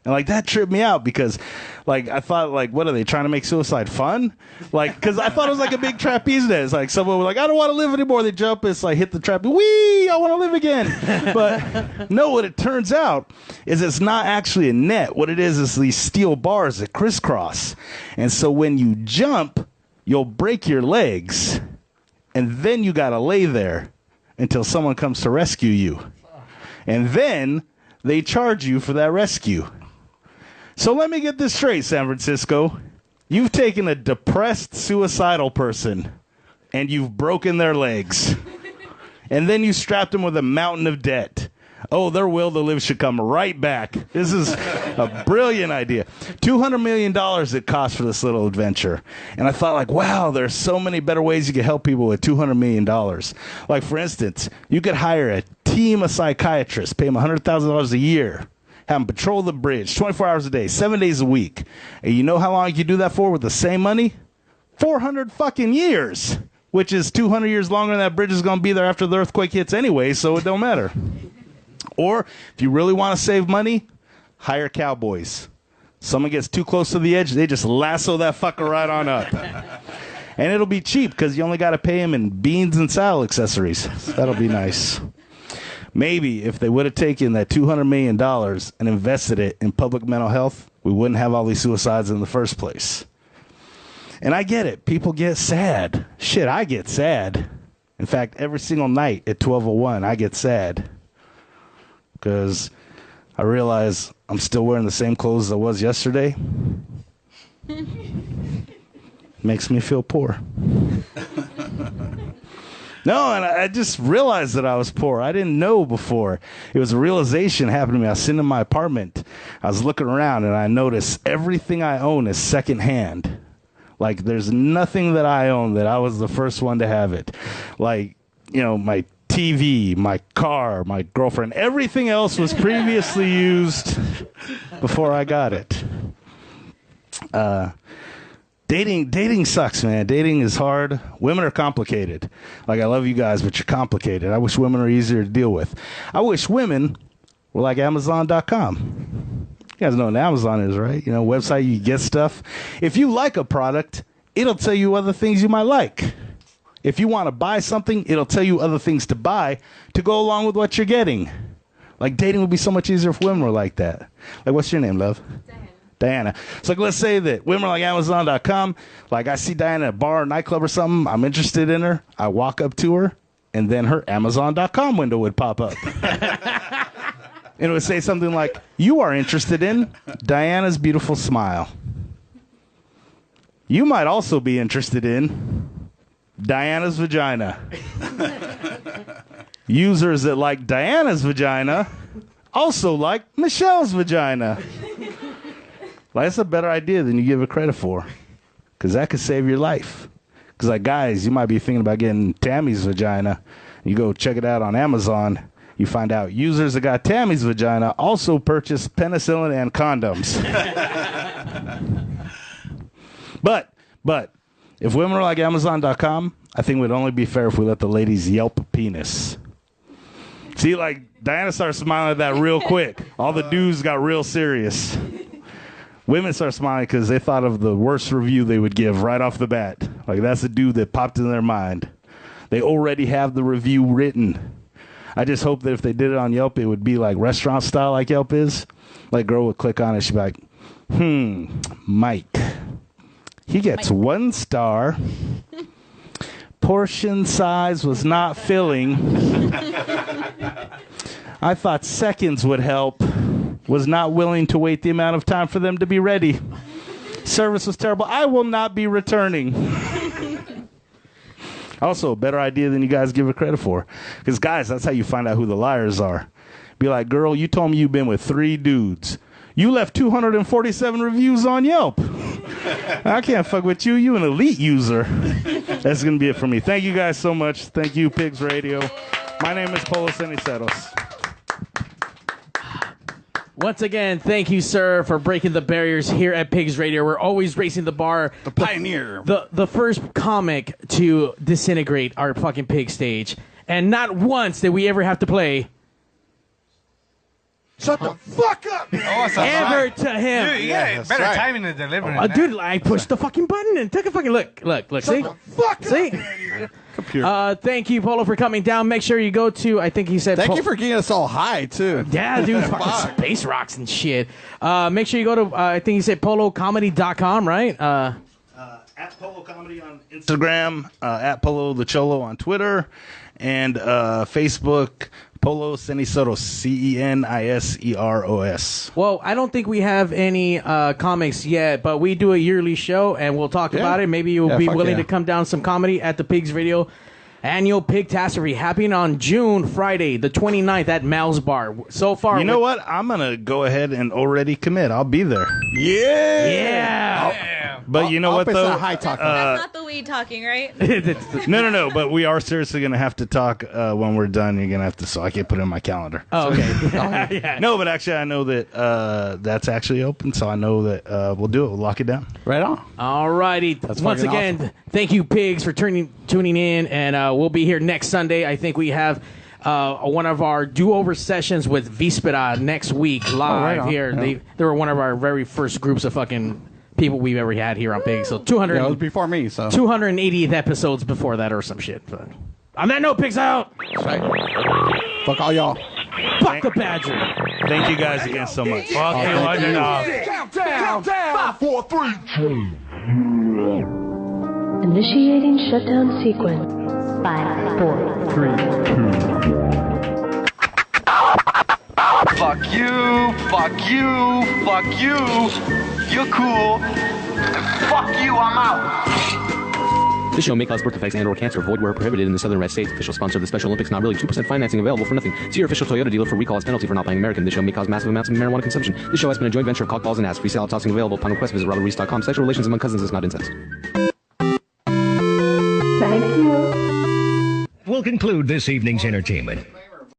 And, like, that tripped me out because, like, I thought, like, what are they, trying to make suicide fun? Like, because I thought it was like a big trapeze net. It's like someone was like, I don't want to live anymore. They jump, it's like, hit the trapeze, whee, I want to live again. But, no, what it turns out is it's not actually a net. What it is these steel bars that crisscross. And so when you jump, you'll break your legs, and then you got to lay there until someone comes to rescue you. And then they charge you for that rescue. So let me get this straight, San Francisco. You've taken a depressed, suicidal person, and you've broken their legs. And then you strapped them with a mountain of debt. Oh, their will to live should come right back. This is a brilliant idea. $200 million it cost for this little adventure. And I thought, like, wow, there's so many better ways you could help people with $200 million. Like, for instance, you could hire a team of psychiatrists, pay them $100,000 a year, have them patrol the bridge 24 hours a day, 7 days a week. And you know how long you could do that for with the same money? 400 fucking years, which is 200 years longer than that bridge is going to be there after the earthquake hits anyway, so it don't matter. Or, if you really want to save money, hire cowboys. Someone gets too close to the edge, they just lasso that fucker right on up. And it'll be cheap, because you only got to pay him in beans and saddle accessories. That'll be nice. Maybe if they would have taken that $200 million and invested it in public mental health, we wouldn't have all these suicides in the first place. And I get it. People get sad. Shit, I get sad. In fact, every single night at 12:01, I get sad. Because I realize I'm still wearing the same clothes as I was yesterday. Makes me feel poor. No, and I just realized that I was poor. I didn't know before. It was a realization happened to me. I was sitting in my apartment. I was looking around, and I noticed everything I own is secondhand. Like, there's nothing that I own that I was the first one to have it. Like, you know, my TV, my car, my girlfriend, everything else was previously used before I got it. Dating sucks, man. Dating is hard. Women are complicated. Like, I love you guys, but you're complicated. I wish women are easier to deal with. I wish women were like Amazon.com. You guys know what Amazon is, right? You know, website you get stuff. If you like a product, it'll tell you other things you might like. If you want to buy something, it'll tell you other things to buy to go along with what you're getting. Like, dating would be so much easier if women were like that. Like, what's your name, love? Diana. So, like, let's say that women are like Amazon.com. Like, I see Diana at a bar or nightclub or something. I'm interested in her. I walk up to her, and then her Amazon.com window would pop up. And it would say something like, you are interested in Diana's beautiful smile. You might also be interested in Diana's vagina. Users that like Diana's vagina also like Michelle's vagina. Like, that's a better idea than you give it credit for, because that could save your life. Because, like, guys, you might be thinking about getting Tammy's vagina. You go check it out on Amazon. You find out users that got Tammy's vagina also purchased penicillin and condoms. But if women are like Amazon.com, I think it would only be fair if we let the ladies Yelp penis. See, like, Diana started smiling at that real quick. All the dudes got real serious. Women start smiling because they thought of the worst review they would give right off the bat. Like, that's the dude that popped in their mind. They already have the review written. I just hope that if they did it on Yelp, it would be like restaurant style like Yelp is. Like, girl would click on it, she'd be like, Mike. He gets 1 star. Portion size was not filling. I thought seconds would help. Was not willing to wait the amount of time for them to be ready. Service was terrible. I will not be returning. Also, a better idea than you guys give it credit for. Because, guys, that's how you find out who the liars are. Be like, girl, you told me you've been with 3 dudes. You left 247 reviews on Yelp. I can't fuck with you. You an elite user. That's going to be it for me. Thank you guys so much. Thank you, Pigz Radio. My name is Polo Ceniseros. Once again, thank you, sir, for breaking the barriers here at Pigz Radio. We're always raising the bar. The pioneer. The first comic to disintegrate our fucking pig stage. And not once did we ever have to play Shut the fuck up! Ever to him. Dude, you got better timing than delivering. Dude, I pushed the fucking button and took a fucking look. See? See? Computer. Thank you, Polo, for coming down. Make sure you go to, I think he said... Thank you for getting us all high, too. Yeah, dude, fucking space rocks and shit. Make sure you go to, I think he said polocomedy.com, right? At Polo Comedy on Instagram, at Polo the Cholo on Twitter, and Facebook... Polo Ceniseros, Ceniseros. Well, I don't think we have any comics yet, but we do a yearly show, and we'll talk about it. Maybe you'll be willing to come down some comedy at the Pigz Radio Annual Pigtassery happening on June Friday, the 29th at Mal's Bar. So far, you know what? I'm gonna go ahead and already commit. I'll be there. Yeah. But you know what though? That's not the weed talking, right? No. But we are seriously gonna have to talk when we're done. You're gonna have to, so I can't put it in my calendar. Oh, okay. Yeah. No, but actually, I know that that's actually open, so I know that we'll do it. We'll lock it down. Right on. All righty. Once again, awesome. Thank you, Pigz, for tuning in, and we'll be here next Sunday. I think we have one of our do-over sessions with Vispera next week live here. Yeah. They were one of our very first groups of fucking people we've ever had here on Pigz. So 200. Yeah, it was before me. So 280th episodes before that or some shit. But on that note, Pigz out. Right. Fuck all y'all. Fuck the Badger. Thank you guys again so much. Fuck you, underdog. Countdown! 5, 4, 3, 2. Initiating shutdown sequence. 5, 4, 3, 2. Fuck you, fuck you, fuck you. You're cool. Fuck you, I'm out. This show may cause birth defects and or cancer. Void where prohibited in the southern United States. Official sponsor of the Special Olympics. Not really. 2% financing available for nothing. See your official Toyota dealer for recall as penalty for not buying American. This show may cause massive amounts of marijuana consumption. This show has been a joint venture of cockballs and ass. Free sale tossing available upon request. Visit robertreese.com. Sexual relations among cousins is not incest. Thank you. We'll conclude this evening's entertainment